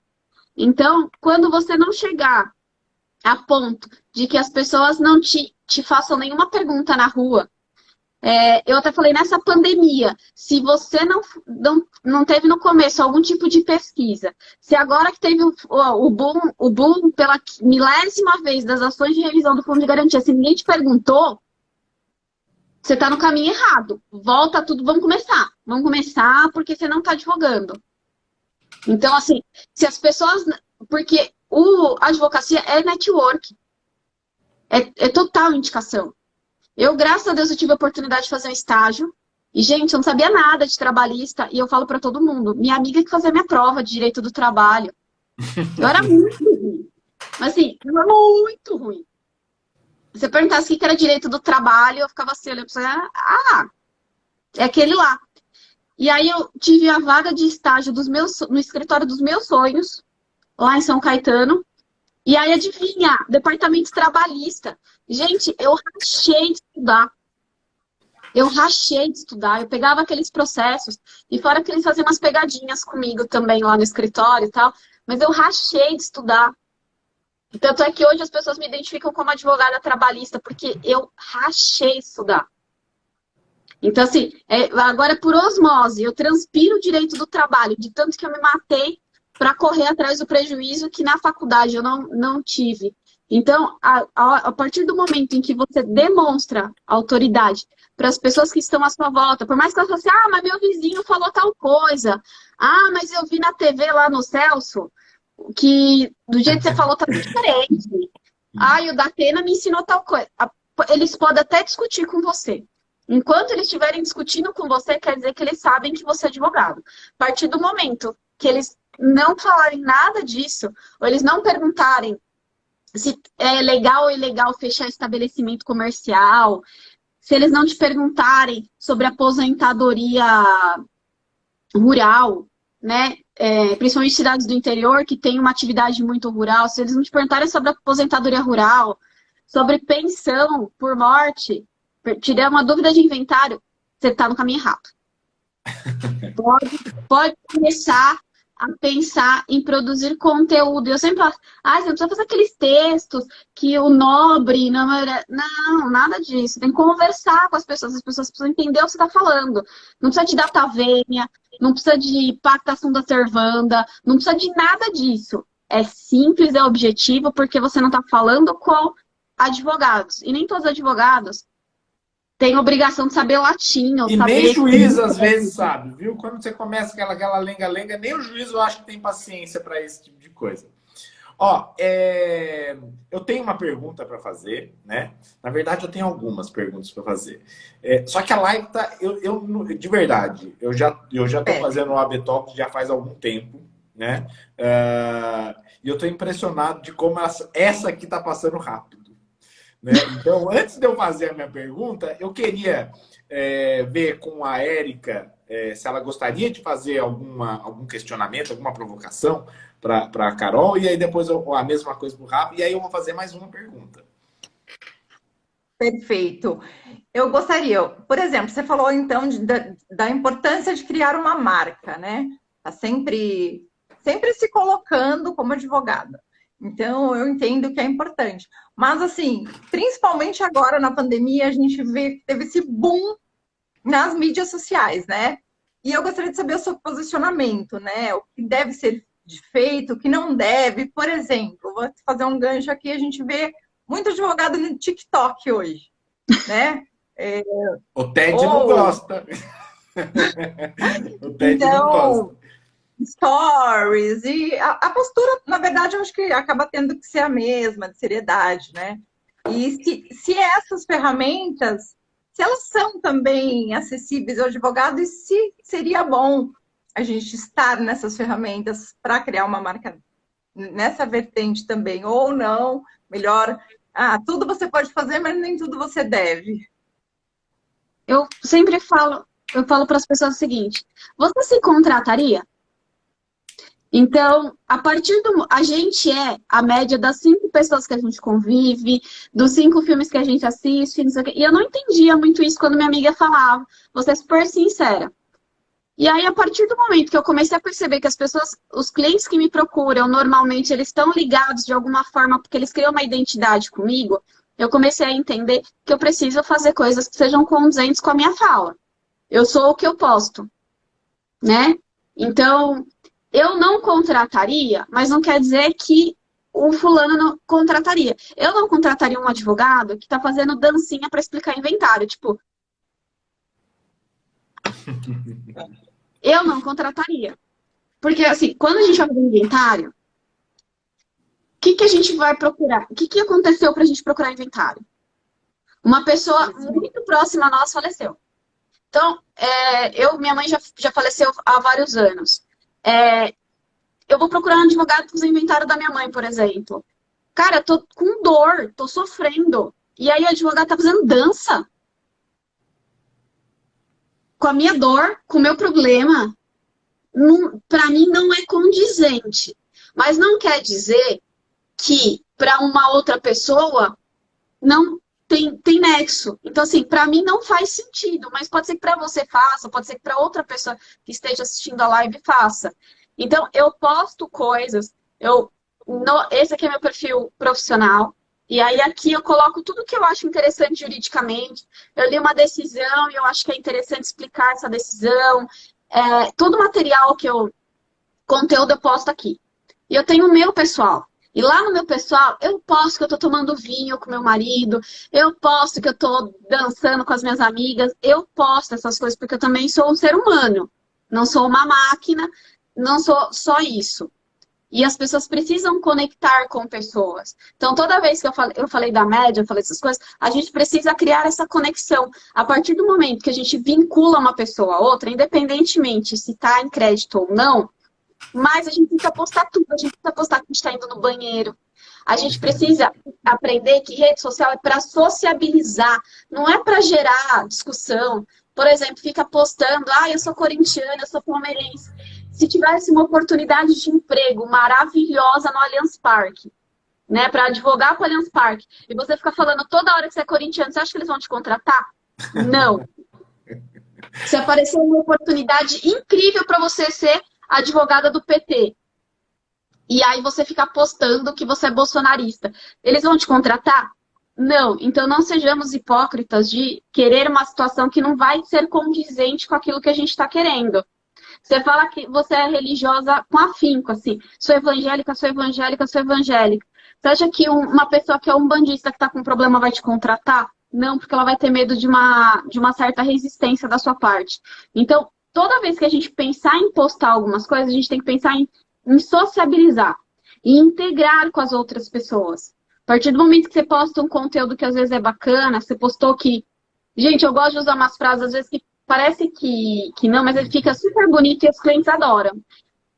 Então, quando você não chegar a ponto de que as pessoas não te façam nenhuma pergunta na rua, eu até falei, nessa pandemia, se você não teve no começo algum tipo de pesquisa, se agora que teve o boom pela milésima vez das ações de revisão do Fundo de Garantia, se ninguém te perguntou, você está no caminho errado. Volta tudo, vamos começar. Vamos começar porque você não está advogando. Então, assim, se as pessoas... Porque a advocacia é network. É total indicação. Eu, graças a Deus, eu tive a oportunidade de fazer um estágio. E, gente, eu não sabia nada de trabalhista. E eu falo para todo mundo. Minha amiga que fazia minha prova de direito do trabalho. Eu era muito ruim. Mas, assim, eu era muito ruim. Se você perguntasse o que era direito do trabalho, eu ficava assim, olhando pra você, é aquele lá. E aí eu tive a vaga de estágio no escritório dos meus sonhos, lá em São Caetano. E aí, adivinha, departamento trabalhista. Gente, eu rachei de estudar. Eu pegava aqueles processos, e fora que eles faziam umas pegadinhas comigo também lá no escritório e tal, mas eu rachei de estudar. Tanto é que hoje as pessoas me identificam como advogada trabalhista, porque eu rachei de estudar. Então, assim, agora é por osmose, eu transpiro o direito do trabalho, de tanto que eu me matei para correr atrás do prejuízo que na faculdade eu não tive. Então, a partir do momento em que você demonstra autoridade para as pessoas que estão à sua volta, por mais que elas falem assim, mas meu vizinho falou tal coisa, mas eu vi na TV lá no Celso, que do jeito que você falou tá diferente. E o Datena me ensinou tal coisa. Eles podem até discutir com você. Enquanto eles estiverem discutindo com você, quer dizer que eles sabem que você é advogado. A partir do momento que eles não falarem nada disso, ou eles não perguntarem se é legal ou ilegal fechar estabelecimento comercial, se eles não te perguntarem sobre aposentadoria rural, né? Principalmente cidades do interior que tem uma atividade muito rural, se eles não te perguntarem sobre aposentadoria rural, sobre pensão por morte, tiver uma dúvida de inventário, você está no caminho errado. Pode começar a pensar em produzir conteúdo. Eu sempre falo, você não precisa fazer aqueles textos que o nobre... Não, nada disso. Tem que conversar com as pessoas precisam entender o que você está falando. Não precisa de data vênia, não precisa de pactação da servanda, não precisa de nada disso. É simples, é objetivo, porque você não está falando com advogados. E nem todos os advogados têm obrigação de saber latim. Ou e saber nem juiz, às vezes, sabe, viu? Quando você começa aquela lenga-lenga, nem o juiz eu acho que tem paciência para esse tipo de coisa. Ó, eu tenho uma pergunta para fazer, né? Na verdade, eu tenho algumas perguntas para fazer. Só que a live tá... de verdade, eu já tô fazendo o AB Talks já faz algum tempo, né? E eu tô impressionado de como essa aqui tá passando rápido. Né? Então, antes de eu fazer a minha pergunta, eu queria ver com a Érica se ela gostaria de fazer algum questionamento, alguma provocação para a Carol, e aí depois a mesma coisa para o Rafa, e aí eu vou fazer mais uma pergunta. Perfeito. Eu gostaria, por exemplo, você falou então da importância de criar uma marca, né? Tá sempre se colocando como advogada. Então, eu entendo que é importante. Mas, assim, principalmente agora na pandemia, a gente vê que teve esse boom nas mídias sociais, né? E eu gostaria de saber o seu posicionamento, né? O que deve ser feito, o que não deve. Por exemplo, vou fazer um gancho aqui, a gente vê muito advogado no TikTok hoje, né? O Ted não gosta. O Ted não gosta. Stories, e a postura, na verdade, eu acho que acaba tendo que ser a mesma, de seriedade, né? E se essas ferramentas, se elas são também acessíveis ao advogado, e se seria bom a gente estar nessas ferramentas para criar uma marca nessa vertente também, ou não, melhor, tudo você pode fazer, mas nem tudo você deve. Eu sempre falo para as pessoas o seguinte, você se contrataria? Então, a gente é a média das 5 pessoas que a gente convive, dos 5 filmes que a gente assiste, não sei o quê. E eu não entendia muito isso quando minha amiga falava, você é super sincera. E aí, a partir do momento que eu comecei a perceber que as pessoas, os clientes que me procuram, normalmente, eles estão ligados de alguma forma, porque eles criam uma identidade comigo, eu comecei a entender que eu preciso fazer coisas que sejam condizentes com a minha fala. Eu sou o que eu posto, né? Então... eu não contrataria, mas não quer dizer que o fulano não contrataria. Eu não contrataria um advogado que está fazendo dancinha para explicar inventário. Tipo, eu não contrataria. Porque, assim, quando a gente vai fazer inventário, o que a gente vai procurar? O que aconteceu para a gente procurar inventário? Uma pessoa muito próxima a nós faleceu. Então, minha mãe já faleceu há vários anos. Eu vou procurar um advogado para fazer inventário da minha mãe, por exemplo. Cara, eu tô com dor, tô sofrendo. E aí o advogado tá fazendo dança. Com a minha dor, com o meu problema. Para mim não é condizente. Mas não quer dizer que para uma outra pessoa não tem nexo. Então, assim, para mim não faz sentido. Mas pode ser que para você faça, pode ser que para outra pessoa que esteja assistindo a live faça. Então, eu posto coisas, esse aqui é meu perfil profissional, e aí aqui eu coloco tudo que eu acho interessante juridicamente. Eu li uma decisão e eu acho que é interessante explicar essa decisão. Todo material conteúdo eu posto aqui. E eu tenho o meu pessoal. E lá no meu pessoal, eu posto que eu tô tomando vinho com meu marido, eu posto que eu tô dançando com as minhas amigas, eu posto essas coisas porque eu também sou um ser humano, não sou uma máquina. Não sou só isso. E as pessoas precisam conectar com pessoas. Então, toda vez que eu falei da média, eu falei essas coisas, a gente precisa criar essa conexão. A partir do momento que a gente vincula uma pessoa a outra, independentemente se está em crédito ou não, mas a gente precisa postar tudo. A gente precisa postar que a gente está indo no banheiro. A gente precisa aprender que rede social é para sociabilizar, não é para gerar discussão. Por exemplo, fica postando, eu sou corintiana, eu sou palmeirense. Se tivesse uma oportunidade de emprego maravilhosa no Allianz Parque, né, para advogar para o Allianz Parque, e você fica falando toda hora que você é corintiano, você acha que eles vão te contratar? Não. Se aparecer uma oportunidade incrível para você ser advogada do PT, e aí você fica postando que você é bolsonarista, eles vão te contratar? Não. Então não sejamos hipócritas de querer uma situação que não vai ser condizente com aquilo que a gente está querendo. Você fala que você é religiosa com afinco, assim, sou evangélica, sou evangélica, sou evangélica. Você acha que uma pessoa que é umbandista que está com problema vai te contratar? Não, porque ela vai ter medo de uma certa resistência da sua parte. Então, toda vez que a gente pensar em postar algumas coisas, a gente tem que pensar em sociabilizar e integrar com as outras pessoas. A partir do momento que você posta um conteúdo que às vezes é bacana, você postou que... Gente, eu gosto de usar umas frases, às vezes, que parece que não, mas ele fica super bonito e os clientes adoram.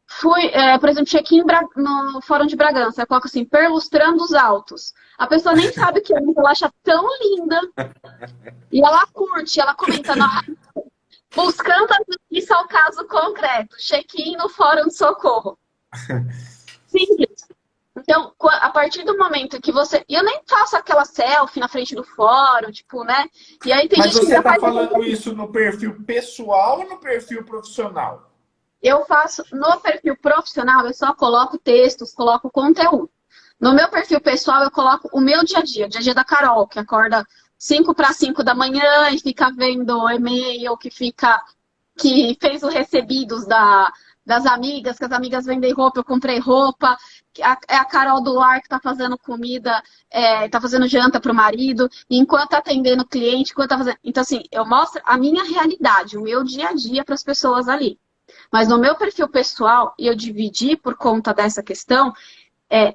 Fui, por exemplo, check-in no Fórum de Bragança, eu coloco assim, perlustrando os autos. A pessoa nem sabe o que é, mas ela acha tão linda. E ela curte, ela comenta, buscando a justiça ao caso concreto, check-in no Fórum de Socorro. Simples. Então, a partir do momento que você... E eu nem faço aquela selfie na frente do fórum, tipo, né? E aí tem Mas gente você que tá falando isso no perfil pessoal ou no perfil profissional? Eu faço no perfil profissional, eu só coloco textos, coloco conteúdo. No meu perfil pessoal, eu coloco o meu dia a dia da Carol, que acorda 5 para 5 da manhã e fica vendo o e-mail, que fez os recebidos das amigas, que as amigas vendem roupa, eu comprei roupa. É a Carol do lar que está fazendo comida, está fazendo janta para o marido, e enquanto está atendendo o cliente, enquanto tá fazendo... Então, assim, eu mostro a minha realidade, o meu dia a dia para as pessoas ali. Mas no meu perfil pessoal, e eu dividi por conta dessa questão,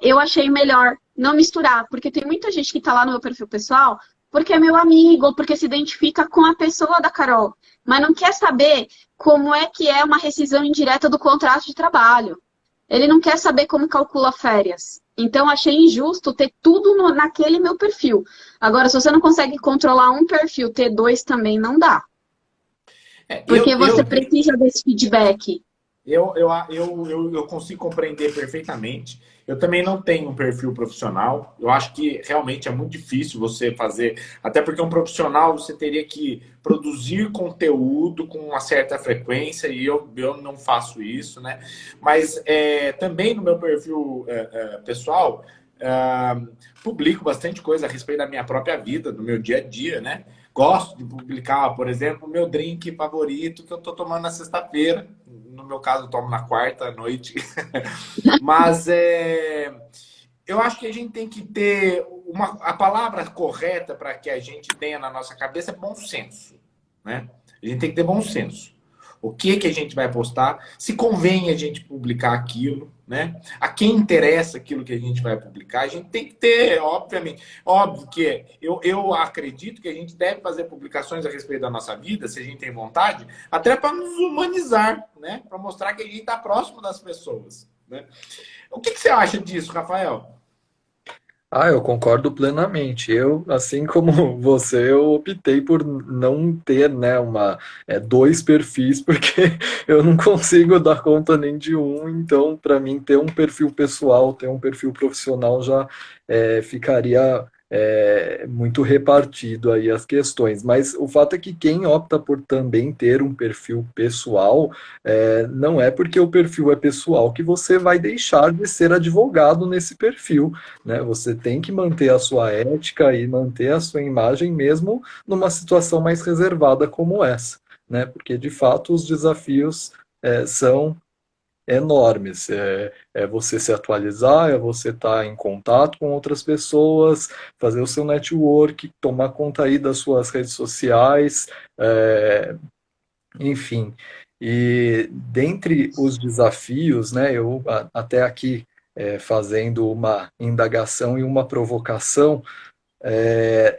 eu achei melhor não misturar, porque tem muita gente que está lá no meu perfil pessoal porque é meu amigo, ou porque se identifica com a pessoa da Carol, mas não quer saber como é que é uma rescisão indireta do contrato de trabalho. Ele não quer saber como calcula férias. Então, achei injusto ter tudo naquele meu perfil. Agora, se você não consegue controlar um perfil, ter dois também não dá. Porque você precisa desse feedback. Eu consigo compreender perfeitamente. Eu também não tenho um perfil profissional. Eu acho que realmente é muito difícil você fazer, até porque um profissional você teria que produzir conteúdo com uma certa frequência e eu não faço isso, né? Mas também no meu perfil pessoal, publico bastante coisa a respeito da minha própria vida, do meu dia a dia, né? Gosto de publicar, por exemplo, o meu drink favorito que eu tô tomando na sexta-feira. No meu caso, eu tomo na quarta à noite. Mas eu acho que a gente tem que ter a palavra correta para que a gente tenha na nossa cabeça é bom senso, né? A gente tem que ter bom senso. O que a gente vai postar, se convém a gente publicar aquilo, né? A quem interessa aquilo que a gente vai publicar, a gente tem que ter, obviamente. Óbvio que eu acredito que a gente deve fazer publicações a respeito da nossa vida, se a gente tem vontade, até para nos humanizar, né? Para mostrar que a gente está próximo das pessoas, né? O que você acha disso, Rafael? Eu concordo plenamente. Eu, assim como você, eu optei por não ter, né, dois perfis, porque eu não consigo dar conta nem de um. Então, para mim, ter um perfil pessoal, ter um perfil profissional já ficaria muito repartido aí as questões. Mas o fato é que quem opta por também ter um perfil pessoal, não é porque o perfil é pessoal que você vai deixar de ser advogado nesse perfil, né? Você tem que manter a sua ética e manter a sua imagem mesmo numa situação mais reservada como essa, né? Porque de fato os desafios são enormes. É você se atualizar, é você estar em contato com outras pessoas, fazer o seu network, tomar conta aí das suas redes sociais, enfim. E dentre os desafios, né, eu até aqui fazendo uma indagação e uma provocação,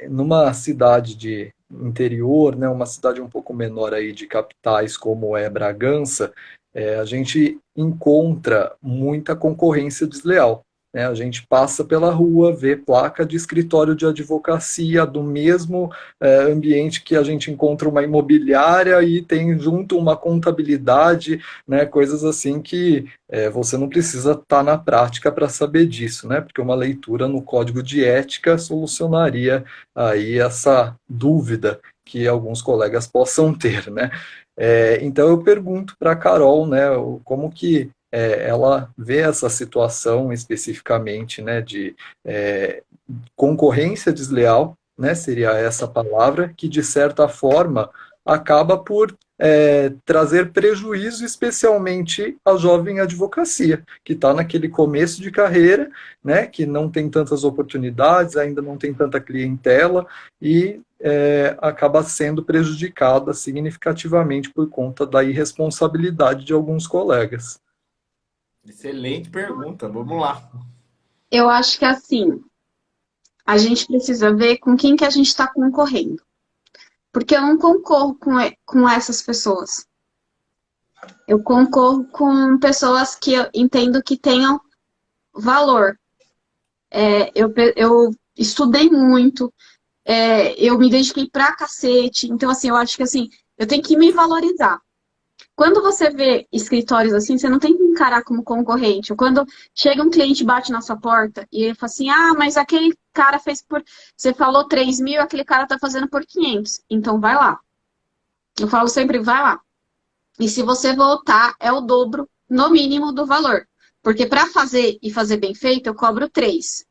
numa cidade de interior, né, uma cidade um pouco menor aí de capitais como é Bragança, a gente encontra muita concorrência desleal. né? A gente passa pela rua, vê placa de escritório de advocacia do mesmo ambiente que a gente encontra uma imobiliária e tem junto uma contabilidade, né? Coisas assim que você não precisa estar na prática para saber disso, né? Porque uma leitura no código de ética solucionaria aí essa dúvida que alguns colegas possam ter, né? Então eu pergunto para a Carol, né, como que ela vê essa situação especificamente, né, de concorrência desleal, né, seria essa palavra, que de certa forma acaba por trazer prejuízo especialmente à jovem advocacia, que está naquele começo de carreira, né, que não tem tantas oportunidades, ainda não tem tanta clientela e acaba sendo prejudicada significativamente por conta da irresponsabilidade de alguns colegas. Excelente pergunta, vamos lá. Eu acho que assim, a gente precisa ver com quem que a gente está concorrendo. Porque eu não concorro com essas pessoas. Eu concorro com pessoas que eu entendo que tenham valor. Eu estudei muito, eu me dediquei pra cacete. Então, assim, eu acho que assim, eu tenho que me valorizar. Quando você vê escritórios assim, você não tem que encarar como concorrente. Ou quando chega um cliente e bate na sua porta e ele fala assim, ah, mas aquele cara fez por... Você falou 3.000, aquele cara tá fazendo por 500. Então vai lá. Eu falo sempre, vai lá. E se você voltar, é o dobro, no mínimo, do valor. Porque para fazer e fazer bem feito, eu cobro 3.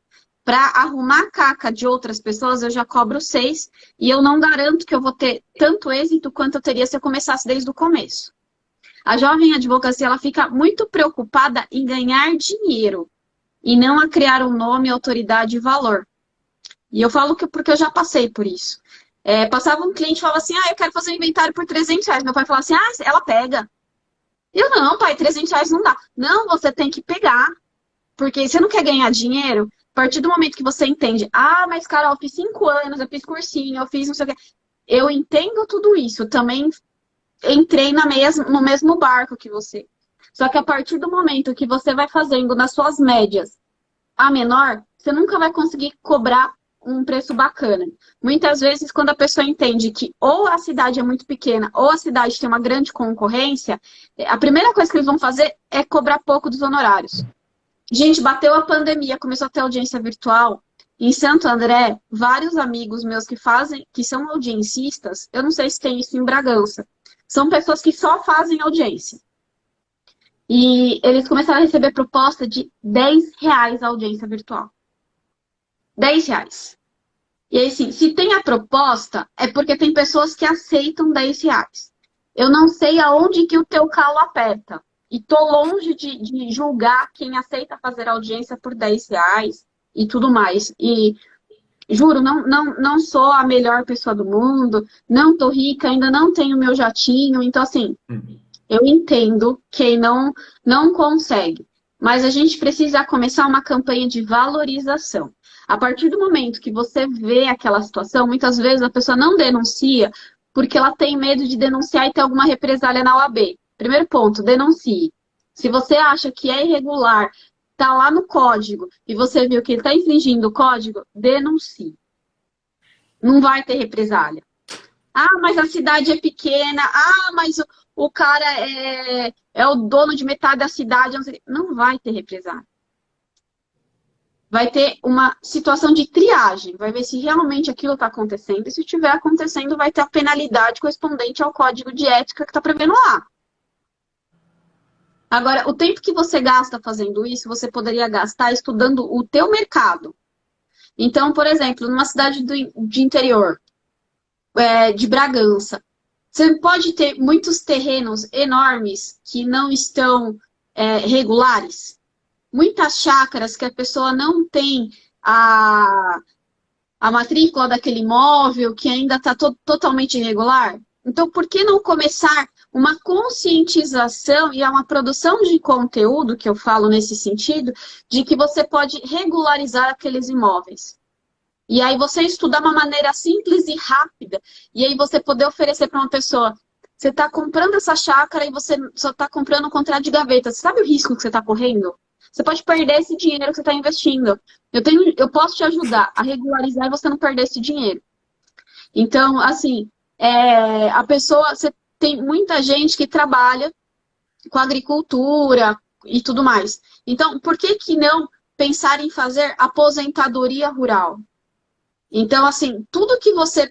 Para arrumar a caca de outras pessoas, eu já cobro 6. E eu não garanto que eu vou ter tanto êxito quanto eu teria se eu começasse desde o começo. A jovem advocacia, ela fica muito preocupada em ganhar dinheiro e não a criar um nome, autoridade e valor. E eu falo que porque eu já passei por isso. Passava um cliente e falava assim, eu quero fazer um inventário por R$300. Meu pai falava assim, ela pega. Eu, não, pai, R$300 não dá. Não, você tem que pegar. Porque você não quer ganhar dinheiro, a partir do momento que você entende, mas Carol, eu fiz 5 anos, eu fiz cursinho, eu fiz não sei o quê. Eu entendo tudo isso, também entrei no mesmo barco que você. Só que a partir do momento que você vai fazendo nas suas médias a menor, você nunca vai conseguir cobrar um preço bacana. Muitas vezes, quando a pessoa entende que ou a cidade é muito pequena ou a cidade tem uma grande concorrência, a primeira coisa que eles vão fazer é cobrar pouco dos honorários. Gente, bateu a pandemia, começou a ter audiência virtual. Em Santo André, vários amigos meus que são audiencistas, eu não sei se tem isso em Bragança, são pessoas que só fazem audiência. E eles começaram a receber proposta de R$10 a audiência virtual. R$10. E aí, assim, se tem a proposta, é porque tem pessoas que aceitam R$10. Eu não sei aonde que o teu calo aperta. E tô longe de julgar quem aceita fazer audiência por R$10 e tudo mais. E juro, não sou a melhor pessoa do mundo, não tô rica, ainda não tenho meu jatinho. Então, assim, eu entendo quem não consegue. Mas a gente precisa começar uma campanha de valorização. A partir do momento que você vê aquela situação, muitas vezes a pessoa não denuncia porque ela tem medo de denunciar e ter alguma represália na OAB. Primeiro ponto, denuncie. Se você acha que é irregular, está lá no código e você viu que ele está infringindo o código, denuncie. Não vai ter represália. Mas a cidade é pequena. Mas o cara é o dono de metade da cidade. Não vai ter represália. Vai ter uma situação de triagem. Vai ver se realmente aquilo está acontecendo. E se estiver acontecendo, vai ter a penalidade correspondente ao código de ética que está prevendo lá. Agora, o tempo que você gasta fazendo isso, você poderia gastar estudando o teu mercado. Então, por exemplo, numa cidade de interior, de Bragança, você pode ter muitos terrenos enormes que não estão regulares. Muitas chácaras que a pessoa não tem a matrícula daquele imóvel, que ainda está totalmente irregular. Então, por que não começar uma conscientização e uma produção de conteúdo, que eu falo nesse sentido, de que você pode regularizar aqueles imóveis? E aí você estudar uma maneira simples e rápida. E aí você poder oferecer para uma pessoa, você está comprando essa chácara e você só está comprando um contrato de gaveta. Você sabe o risco que você está correndo? Você pode perder esse dinheiro que você está investindo. Eu posso te ajudar a regularizar e você não perder esse dinheiro. Então, assim, você tem muita gente que trabalha com agricultura e tudo mais. Então, por que que não pensar em fazer aposentadoria rural? Então, assim, tudo que você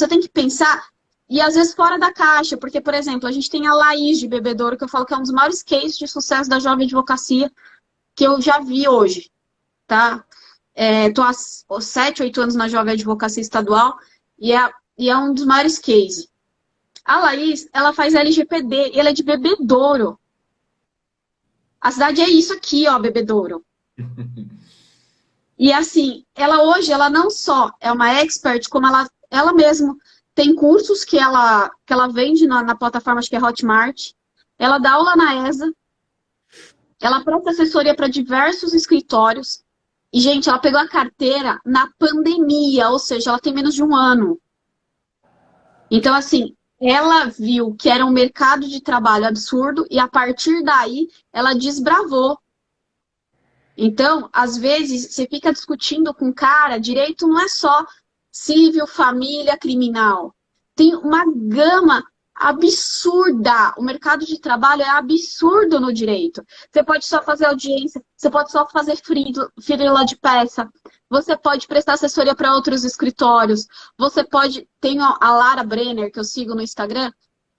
tem que pensar, e às vezes fora da caixa, porque, por exemplo, a gente tem a Laís de Bebedouro, que eu falo que é um dos maiores cases de sucesso da Jovem Advocacia que eu já vi hoje, tá? Tô há 7, 8 anos na Jovem Advocacia Estadual e é um dos maiores cases. A Laís, ela faz LGPD e ela é de Bebedouro. A cidade é isso aqui, ó, Bebedouro. E assim, ela não só é uma expert, como ela mesma tem cursos que ela vende na plataforma, acho que é Hotmart. Ela dá aula na ESA. Ela presta assessoria para diversos escritórios. E, gente, ela pegou a carteira na pandemia, ou seja, ela tem menos de 1 ano. Então, assim, ela viu que era um mercado de trabalho absurdo e, a partir daí, ela desbravou. Então, às vezes, você fica discutindo com o cara, direito não é só civil, família, criminal. Tem uma gama absurda. O mercado de trabalho é absurdo no direito. Você pode só fazer audiência, você pode só fazer freela de peça, você pode prestar assessoria para outros escritórios, você pode... Tem a Lara Brenner, que eu sigo no Instagram,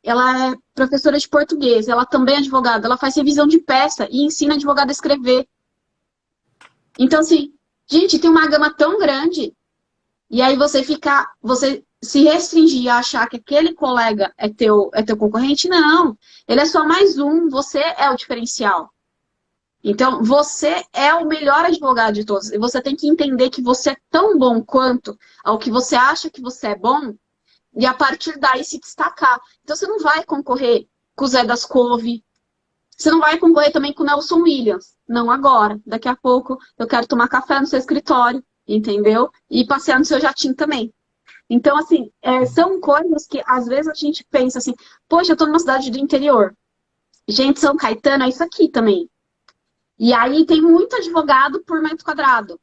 ela é professora de português, ela também é advogada, ela faz revisão de peça e ensina advogado a escrever. Então, assim, gente, tem uma gama tão grande, e aí você se restringir a achar que aquele colega é teu concorrente, não. Ele é só mais um, você é o diferencial. Então, você é o melhor advogado de todos. E você tem que entender que você é tão bom quanto ao que você acha que você é bom, e a partir daí se destacar. Então, você não vai concorrer com o Zé das Couve, você não vai concorrer também com o Nelson Williams. Não agora. Daqui a pouco eu quero tomar café no seu escritório, entendeu? E passear no seu jatinho também. Então, assim, são coisas que às vezes a gente pensa assim, poxa, eu tô numa cidade do interior. Gente, São Caetano é isso aqui também. E aí tem muito advogado por metro quadrado.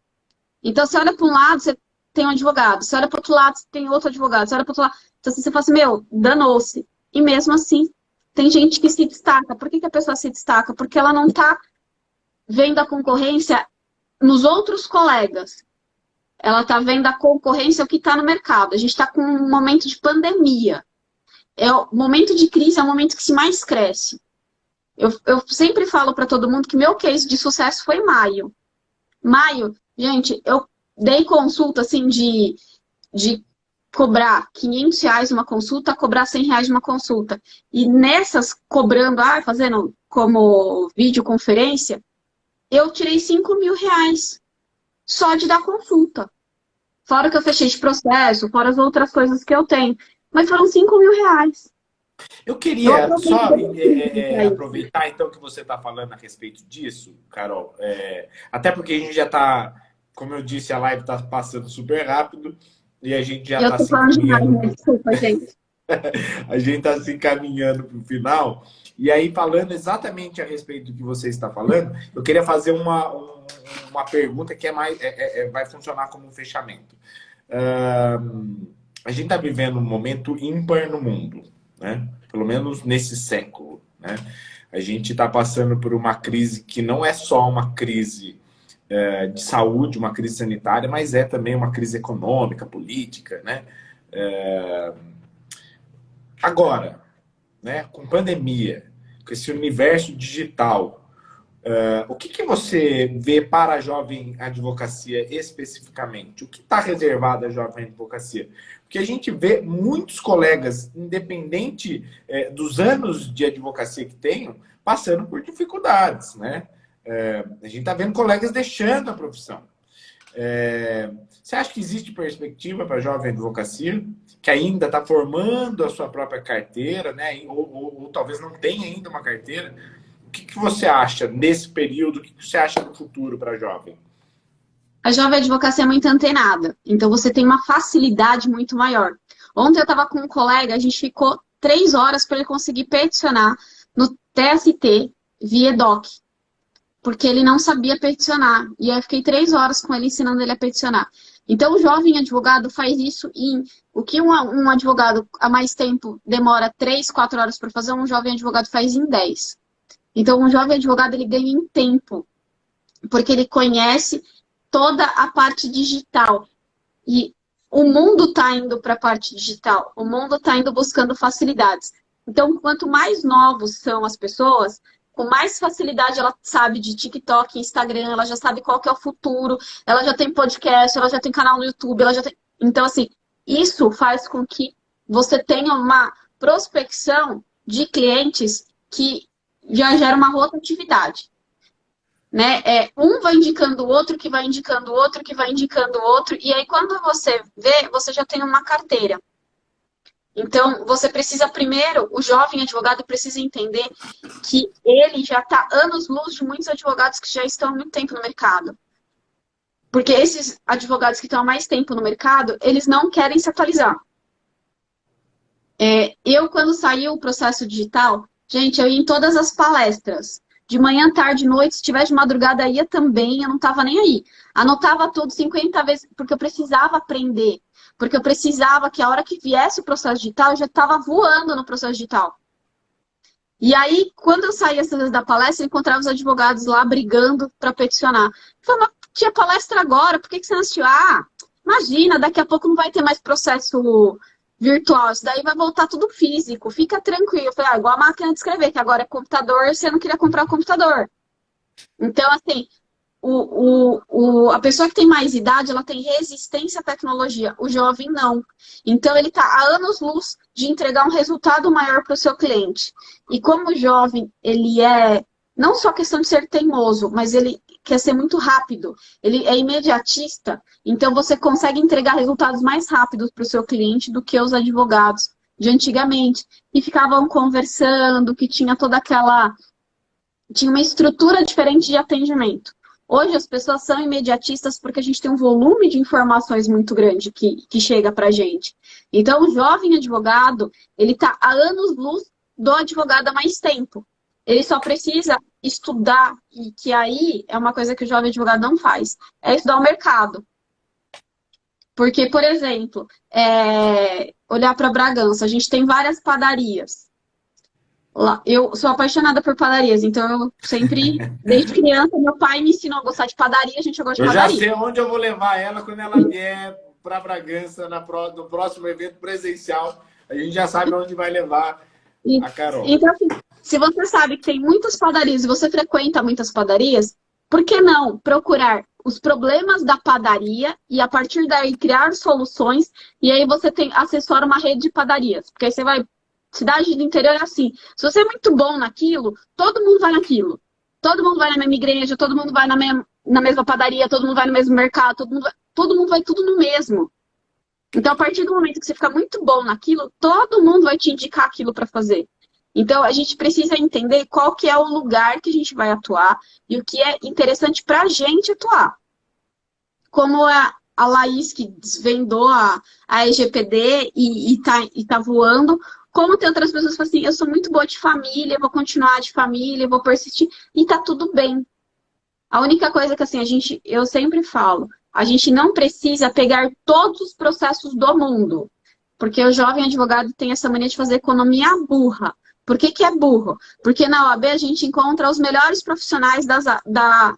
Então, você olha para um lado, você tem um advogado. Você olha para outro lado, você tem outro advogado. Você olha para outro lado. Então, assim, você fala assim, meu, danou-se. E mesmo assim, tem gente que se destaca. Por que a pessoa se destaca? Porque ela não está vendo a concorrência nos outros colegas. Ela está vendo a concorrência, o que está no mercado. A gente está com um momento de pandemia. O momento de crise é o momento que se mais cresce. Eu sempre falo para todo mundo que meu case de sucesso foi maio. Maio, gente, eu dei consulta assim de cobrar R$ 500 uma consulta, cobrar R$ 100 uma consulta. E nessas, cobrando, fazendo como videoconferência, eu tirei R$ 5.000 só de dar consulta. Fora que eu fechei de processo, fora as outras coisas que eu tenho. Mas foram R$ 5.000. Eu queria só aproveitar, então, que você está falando a respeito disso, Carol. Até porque a gente já está, como eu disse, a live está passando super rápido e a gente já está se encaminhando. Desculpa, gente. A gente está se encaminhando para o final. E aí, falando exatamente a respeito do que você está falando, eu queria fazer uma pergunta que vai funcionar como um fechamento. A gente está vivendo um momento ímpar no mundo, né? Pelo menos nesse século, né? A gente está passando por uma crise que não é só uma crise de saúde, uma crise sanitária, mas é também uma crise econômica, política, né? Agora, né, com pandemia, com esse universo digital, o que você vê para a Jovem Advocacia especificamente? O que está reservado à Jovem Advocacia? Porque a gente vê muitos colegas, independente dos anos de advocacia que tenham, passando por dificuldades, né? A gente está vendo colegas deixando a profissão. Você acha que existe perspectiva para a Jovem Advocacia, que ainda está formando a sua própria carteira, né? Ou talvez não tenha ainda uma carteira? O que você acha nesse período? O que você acha no futuro para a Jovem? A Jovem Advocacia é muito antenada, então você tem uma facilidade muito maior. Ontem eu estava com um colega, a gente ficou 3 horas para ele conseguir peticionar no TST via EDOC. porque ele não sabia peticionar. E aí eu fiquei 3 horas com ele ensinando ele a peticionar. Então, o jovem advogado faz isso em... O que um advogado há mais tempo demora 3, 4 horas para fazer, um jovem advogado faz em 10. Então, um jovem advogado, ele ganha em tempo, porque ele conhece toda a parte digital. E o mundo está indo para a parte digital, o mundo está indo buscando facilidades. Então, quanto mais novos são as pessoas, com mais facilidade ela sabe de TikTok, Instagram, ela já sabe qual que é o futuro, ela já tem podcast, ela já tem canal no YouTube, ela já tem... Então, assim, isso faz com que você tenha uma prospecção de clientes que já gera uma rotatividade. Né? Um vai indicando o outro, que vai indicando o outro, que vai indicando o outro, e aí quando você vê, você já tem uma carteira. Então, você precisa primeiro, o jovem advogado precisa entender que ele já está anos-luz de muitos advogados que já estão há muito tempo no mercado. Porque esses advogados que estão há mais tempo no mercado, eles não querem se atualizar. Eu, quando saiu o processo digital, gente, eu ia em todas as palestras. De manhã, tarde, noite, se tiver de madrugada, ia também, eu não estava nem aí. Anotava tudo 50 vezes, porque eu precisava aprender. Porque eu precisava que a hora que viesse o processo digital, eu já estava voando no processo digital. E aí, quando eu saía às vezes da palestra, eu encontrava os advogados lá brigando para peticionar. Eu falei, mas tinha palestra agora, por que você não assistiu? Ah, imagina, daqui a pouco não vai ter mais processo virtual, isso daí vai voltar tudo físico, fica tranquilo. Eu falei, igual a máquina de escrever, que agora é computador, você não queria comprar o computador. Então, assim, a pessoa que tem mais idade, ela tem resistência à tecnologia, o jovem não. Então, ele está há anos-luz de entregar um resultado maior para o seu cliente. E como o jovem, ele é, não só questão de ser teimoso, mas ele quer ser muito rápido, ele é imediatista, então você consegue entregar resultados mais rápidos para o seu cliente do que os advogados de antigamente, que ficavam conversando, que tinha toda aquela... tinha uma estrutura diferente de atendimento. Hoje as pessoas são imediatistas porque a gente tem um volume de informações muito grande que chega para a gente. Então o jovem advogado, ele está há anos-luz do advogado há mais tempo. Ele só precisa estudar, e que aí é uma coisa que o jovem advogado não faz, é estudar o mercado. Porque, por exemplo, olhar para Bragança, a gente tem várias padarias. Eu sou apaixonada por padarias, então eu sempre, desde criança, meu pai me ensinou a gostar de padaria, a gente gosta de padaria. Eu já sei onde eu vou levar ela quando ela vier para Bragança no próximo evento presencial. A gente já sabe onde vai levar a Carol. Então, assim, se você sabe que tem muitas padarias e você frequenta muitas padarias, por que não procurar os problemas da padaria e a partir daí criar soluções e aí você assessora uma rede de padarias? Porque aí você vai... Cidade do interior é assim. Se você é muito bom naquilo, todo mundo vai naquilo. Todo mundo vai na mesma igreja, todo mundo vai na mesma padaria, todo mundo vai no mesmo mercado, todo mundo vai tudo no mesmo. Então, a partir do momento que você fica muito bom naquilo, todo mundo vai te indicar aquilo para fazer. Então, a gente precisa entender qual que é o lugar que a gente vai atuar e o que é interessante para a gente atuar. Como a Laís, que desvendou a LGPD e tá voando, como tem outras pessoas que falam assim, eu sou muito boa de família, vou continuar de família, vou persistir, e tá tudo bem. A única coisa que assim, eu sempre falo, a gente não precisa pegar todos os processos do mundo, porque o jovem advogado tem essa mania de fazer economia burra. Por que é burro? Porque na OAB a gente encontra os melhores profissionais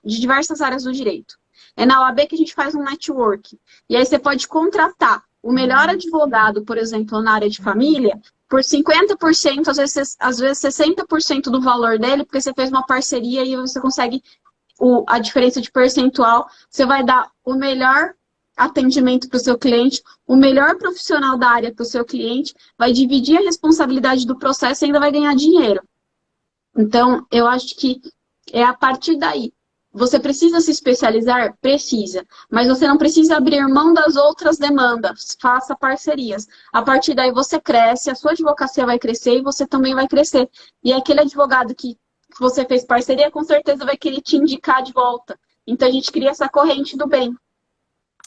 de diversas áreas do direito. É na OAB que a gente faz um network. E aí você pode contratar o melhor advogado, por exemplo, na área de família, por 50%, às vezes 60% do valor dele, porque você fez uma parceria e você consegue a diferença de percentual. Você vai dar o melhor atendimento para o seu cliente, o melhor profissional da área para o seu cliente, vai dividir a responsabilidade do processo e ainda vai ganhar dinheiro. Então, eu acho que é a partir daí. Você precisa se especializar? Precisa. Mas você não precisa abrir mão das outras demandas. Faça parcerias. A partir daí você cresce, a sua advocacia vai crescer e você também vai crescer. E aquele advogado que você fez parceria, com certeza vai querer te indicar de volta. Então, a gente cria essa corrente do bem.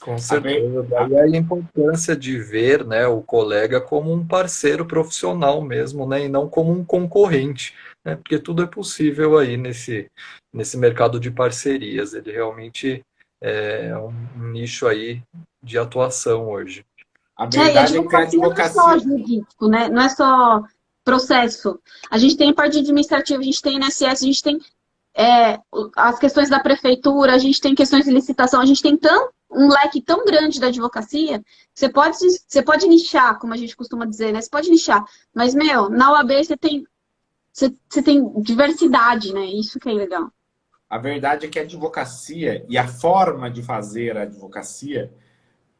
Com A ver- certeza. a- Daí a importância de ver, né, o colega como um parceiro profissional mesmo, né, e não como um concorrente, né, porque tudo é possível aí nesse mercado de parcerias. Ele realmente é um nicho aí de atuação hoje. a E verdade é que a advocacia não é só advocacia. jurídico, né? Não é só processo. A gente tem parte administrativa, a gente tem INSS, a gente tem as questões da prefeitura, a gente tem questões de licitação, a gente tem um leque tão grande da advocacia, que você pode nichar, como a gente costuma dizer, né? Você pode nichar, mas, meu, na OAB você tem diversidade, né? Isso que é legal. A verdade é que a advocacia e a forma de fazer a advocacia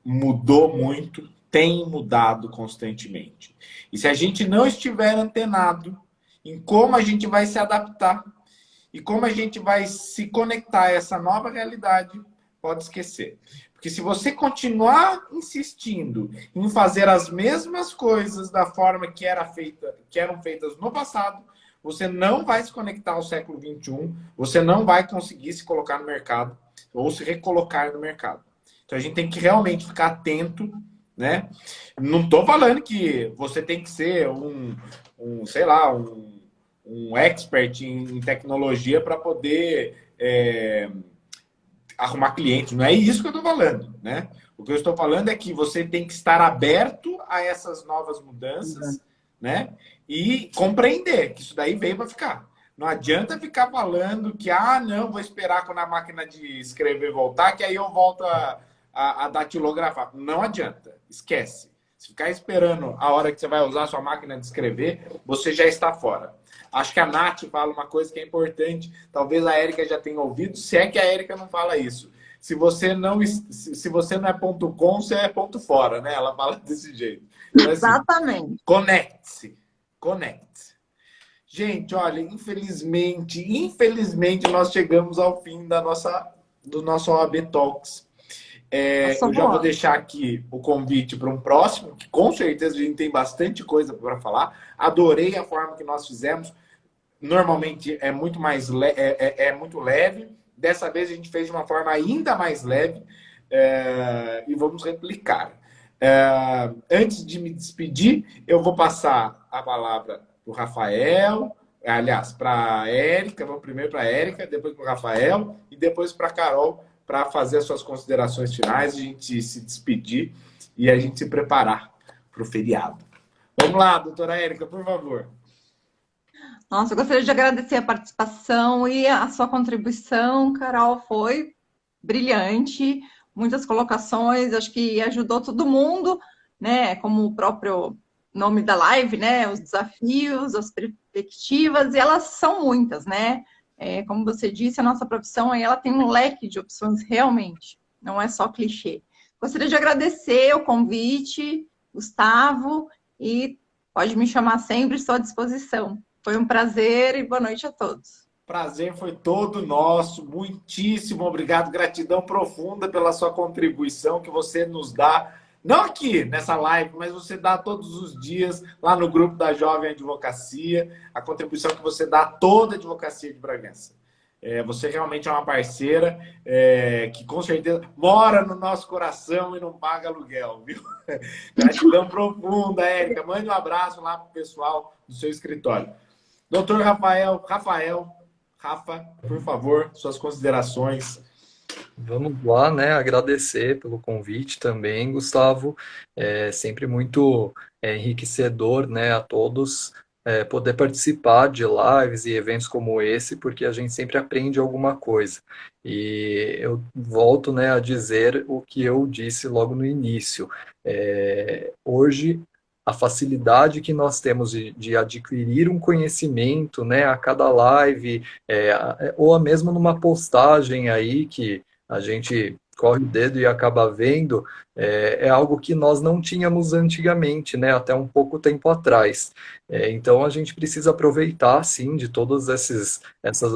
mudou muito, tem mudado constantemente. E se a gente não estiver antenado em como a gente vai se adaptar e como a gente vai se conectar a essa nova realidade, pode esquecer. Porque se você continuar insistindo em fazer as mesmas coisas da forma que eram feitas no passado, você não vai se conectar ao século XXI, você não vai conseguir se colocar no mercado ou se recolocar no mercado. Então a gente tem que realmente ficar atento, né? Não estou falando que você tem que ser sei lá, um expert em tecnologia para poder arrumar clientes. Não é isso que eu estou falando, né? O que eu estou falando é que você tem que estar aberto a essas novas mudanças, né? E compreender que isso daí veio para ficar. Não adianta ficar falando que, não, vou esperar quando a máquina de escrever voltar, que aí eu volto a datilografar. Não adianta, esquece. Se ficar esperando a hora que você vai usar a sua máquina de escrever, você já está fora. Acho que a Nath fala uma coisa que é importante, talvez a Érica já tenha ouvido, se é que a Érica não fala isso. Se você não é ponto com, você é ponto fora, né? Ela fala desse jeito. Então, assim, Exatamente. conecte-se. Conecte-se. Gente, olha, infelizmente nós chegamos ao fim do nosso OAB Talks. Eu já vou deixar aqui o convite para um próximo, que com certeza a gente tem bastante coisa para falar. Adorei a forma que nós fizemos. Normalmente é muito muito leve. Dessa vez a gente fez de uma forma ainda mais leve e vamos replicar. Antes de me despedir, eu vou passar a palavra para o Rafael, aliás, para a Érica. Vamos primeiro para a Érica, depois para o Rafael e depois para a Carol, para fazer as suas considerações finais, a gente se despedir e a gente se preparar para o feriado. Vamos lá, doutora Érica, por favor. Nossa, eu gostaria de agradecer a participação e a sua contribuição, Carol, foi brilhante, muitas colocações, acho que ajudou todo mundo, né? Como o próprio nome da live, né? Os desafios, as perspectivas, e elas são muitas, né? Como você disse, a nossa profissão aí, ela tem um leque de opções realmente, não é só clichê. Gostaria de agradecer o convite, Gustavo, e pode me chamar sempre, estou à disposição. Foi um prazer e boa noite a todos. Prazer foi todo nosso. Muitíssimo obrigado. Gratidão profunda pela sua contribuição que você nos dá. Não aqui nessa live, mas você dá todos os dias lá no grupo da Jovem Advocacia. A contribuição que você dá a toda a advocacia de Bragança. Você realmente é uma parceira que com certeza mora no nosso coração e não paga aluguel, viu? Gratidão profunda, Érica. Mande um abraço lá pro pessoal do seu escritório. Doutor Rafa, por favor, suas considerações. Vamos lá, né? Agradecer pelo convite também, Gustavo. É sempre muito enriquecedor, né, a todos poder participar de lives e eventos como esse, porque a gente sempre aprende alguma coisa. E eu volto, né, a dizer o que eu disse logo no início. Hoje, a facilidade que nós temos de adquirir um conhecimento, né, a cada live, ou mesmo numa postagem aí que a gente corre o dedo e acaba vendo, é algo que nós não tínhamos antigamente, né, até um pouco tempo atrás. Então a gente precisa aproveitar, sim, de todas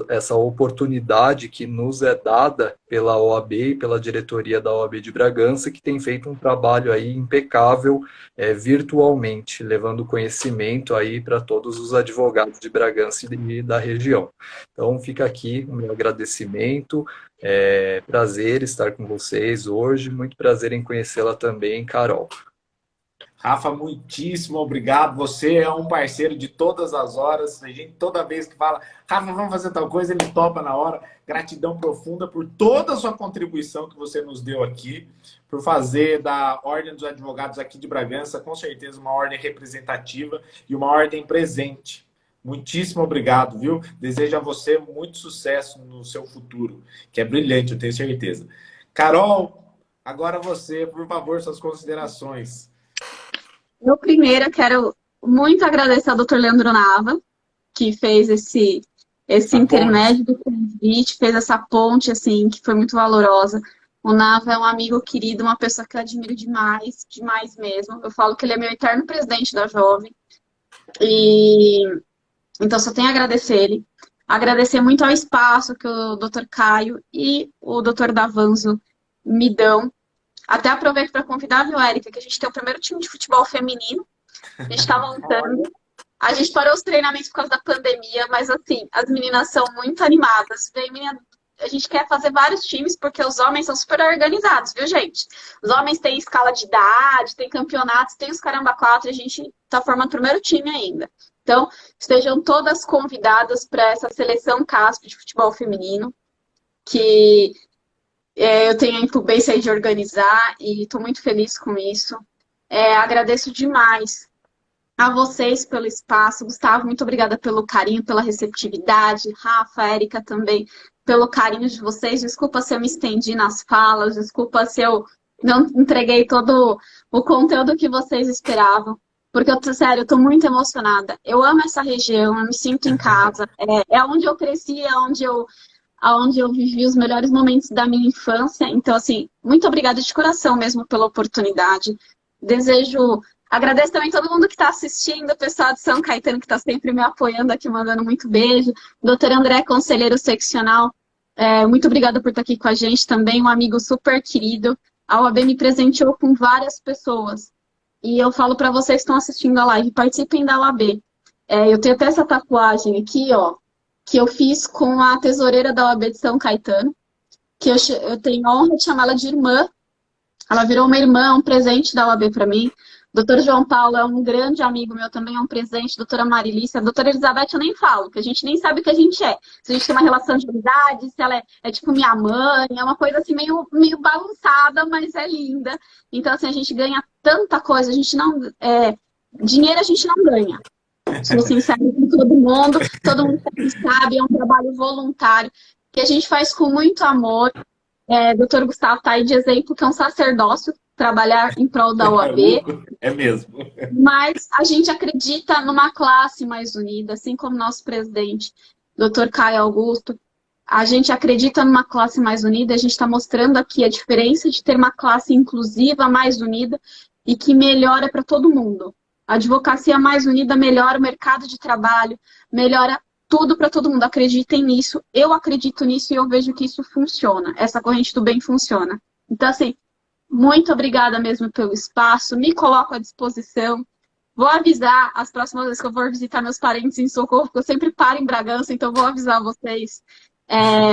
essa oportunidade que nos é dada pela OAB e pela diretoria da OAB de Bragança, que tem feito um trabalho aí impecável virtualmente, levando conhecimento aí para todos os advogados de Bragança e da região. Então fica aqui o meu agradecimento. Prazer estar com vocês hoje, muito prazer em conhecê-la também, Carol. Rafa, muitíssimo obrigado. Você é um parceiro de todas as horas. A gente, toda vez que fala, Rafa, vamos fazer tal coisa, ele topa na hora. Gratidão profunda por toda a sua contribuição que você nos deu aqui, por fazer da Ordem dos Advogados aqui de Bragança, com certeza, uma ordem representativa e uma ordem presente. Muitíssimo obrigado, viu? Desejo a você muito sucesso no seu futuro, que é brilhante, eu tenho certeza. Carol, agora você, por favor, suas considerações. Eu primeiro quero muito agradecer ao Dr. Leandro Nava, que fez esse intermédio do convite, fez essa ponte, assim, que foi muito valorosa. O Nava é um amigo querido, uma pessoa que eu admiro demais, demais mesmo. Eu falo que ele é meu eterno presidente da Jovem. Então, só tenho a agradecer ele. Agradecer muito ao espaço que o Dr. Caio e o Dr. Davanzo me dão. Até aproveito para convidar, viu, Érica, que a gente tem o primeiro time de futebol feminino. A gente está montando. A gente parou os treinamentos por causa da pandemia, mas assim, as meninas são muito animadas. A gente quer fazer vários times, porque os homens são super organizados, viu, gente? Os homens têm escala de idade, tem campeonatos, tem os caramba quatro, e a gente está formando o primeiro time ainda. Então, estejam todas convidadas para essa seleção CASP de futebol feminino, que eu tenho a incumbência aí de organizar e estou muito feliz com isso. Agradeço demais a vocês pelo espaço. Gustavo, muito obrigada pelo carinho, pela receptividade. Rafa, Érica também, pelo carinho de vocês. Desculpa se eu me estendi nas falas, desculpa se eu não entreguei todo o conteúdo que vocês esperavam. Porque, sério, eu tô muito emocionada. Eu amo essa região, eu me sinto em casa. É onde eu cresci, é onde eu vivi os melhores momentos da minha infância. Então, assim, muito obrigada de coração mesmo pela oportunidade. Agradeço também todo mundo que está assistindo, o pessoal de São Caetano que está sempre me apoiando aqui, mandando muito beijo. Doutor André, conselheiro seccional, muito obrigada por estar aqui com a gente também, um amigo super querido. A OAB me presenteou com várias pessoas. E eu falo para vocês que estão assistindo a live, participem da OAB. Eu tenho até essa tatuagem aqui, ó, que eu fiz com a tesoureira da OAB de São Caetano, que eu tenho a honra de chamá-la de irmã. Ela virou uma irmã, um presente da OAB para mim. Doutor João Paulo é um grande amigo meu, também é um presente. Doutora Marilícia, a doutora Elizabeth eu nem falo, que a gente nem sabe o que a gente é. Se a gente tem uma relação de amizade, se ela é tipo minha mãe, é uma coisa assim meio bagunçada, mas é linda. Então, assim, a gente ganha tanta coisa, a gente não... dinheiro a gente não ganha. Sou sincera com todo mundo sabe, é um trabalho voluntário, que a gente faz com muito amor. Doutor Gustavo está aí de exemplo, que é um sacerdócio, trabalhar em prol da OAB. É mesmo. Mas a gente acredita numa classe mais unida, assim como nosso presidente, Dr. Caio Augusto. A gente acredita numa classe mais unida, a gente está mostrando aqui a diferença de ter uma classe inclusiva, mais unida, e que melhora para todo mundo. A advocacia mais unida melhora o mercado de trabalho, melhora tudo para todo mundo. Acreditem nisso, eu acredito nisso e eu vejo que isso funciona. Essa corrente do bem funciona. Então, assim, muito obrigada mesmo pelo espaço, me coloco à disposição. Vou avisar as próximas vezes que eu for visitar meus parentes em Socorro, porque eu sempre paro em Bragança, então vou avisar vocês.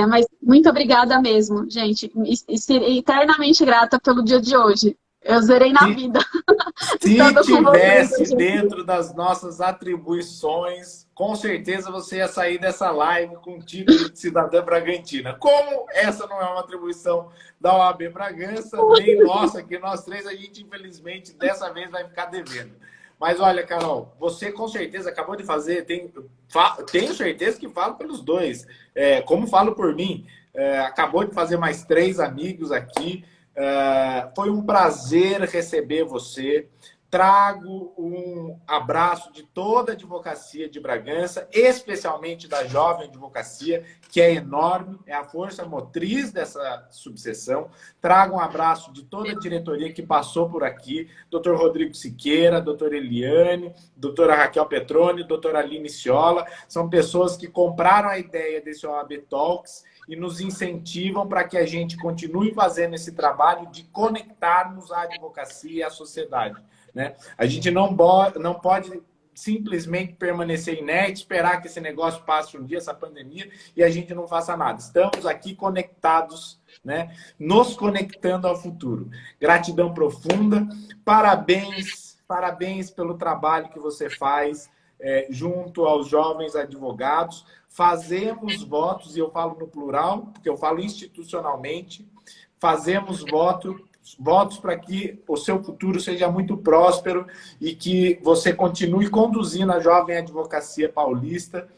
Mas muito obrigada mesmo, gente. E serei eternamente grata pelo dia de hoje. Eu zerei na vida. Se tivesse dentro das nossas atribuições, com certeza você ia sair dessa live com o título de cidadã bragantina. Como essa não é uma atribuição da OAB Bragança, nem nossa, que nós três, a gente infelizmente dessa vez vai ficar devendo. Mas olha, Carol, você com certeza acabou de fazer, tenho certeza que falo pelos dois, como falo por mim, acabou de fazer mais 3 amigos aqui. Foi um prazer receber você. trago um abraço de toda a advocacia de Bragança, especialmente da jovem advocacia, que é enorme, é a força motriz dessa subseção. Trago um abraço de toda a diretoria que passou por aqui, doutor Rodrigo Siqueira, doutora Eliane, doutora Raquel Petroni, doutora Aline Ciola. São pessoas que compraram a ideia desse OAB Talks e nos incentivam para que a gente continue fazendo esse trabalho de conectarmos a advocacia e a sociedade. Né? A gente não pode simplesmente permanecer inerte, esperar que esse negócio passe um dia, essa pandemia, e a gente não faça nada. Estamos aqui conectados, né? Nos conectando ao futuro. Gratidão profunda, parabéns pelo trabalho que você faz junto aos jovens advogados. Fazemos votos, e eu falo no plural, porque eu falo institucionalmente, fazemos votos para que o seu futuro seja muito próspero e que você continue conduzindo a jovem advocacia paulista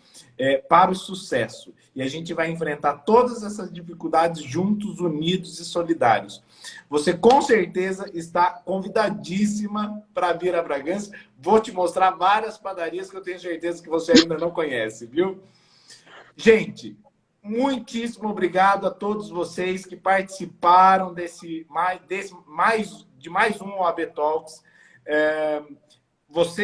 para o sucesso. E a gente vai enfrentar todas essas dificuldades juntos, unidos e solidários. Você com certeza está convidadíssima para vir a Bragança. Vou te mostrar várias padarias que eu tenho certeza que você ainda não conhece, viu? Gente, muitíssimo obrigado a todos vocês que participaram de mais um OAB Talks.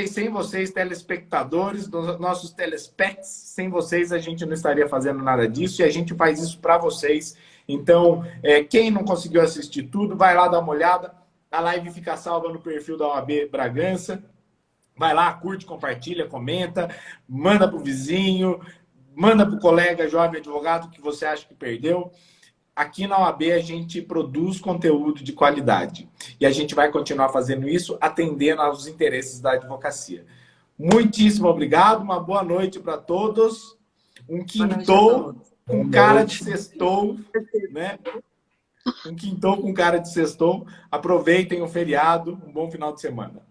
Sem vocês, telespectadores, nossos telespecs, sem vocês a gente não estaria fazendo nada disso e a gente faz isso para vocês. Então, quem não conseguiu assistir tudo, vai lá dar uma olhada. A live fica salva no perfil da OAB Bragança. Vai lá, curte, compartilha, comenta, manda para o vizinho, manda para o colega jovem advogado que você acha que perdeu. Aqui na OAB a gente produz conteúdo de qualidade. E a gente vai continuar fazendo isso, atendendo aos interesses da advocacia. Muitíssimo obrigado, uma boa noite para todos. Um quintou com cara de sextou, né? Um quintou com cara de sextou. Aproveitem o feriado, um bom final de semana.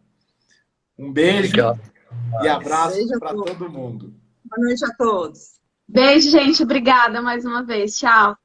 Um beijo e abraço para todo mundo. Boa noite a todos. Beijo, gente. Obrigada mais uma vez. Tchau.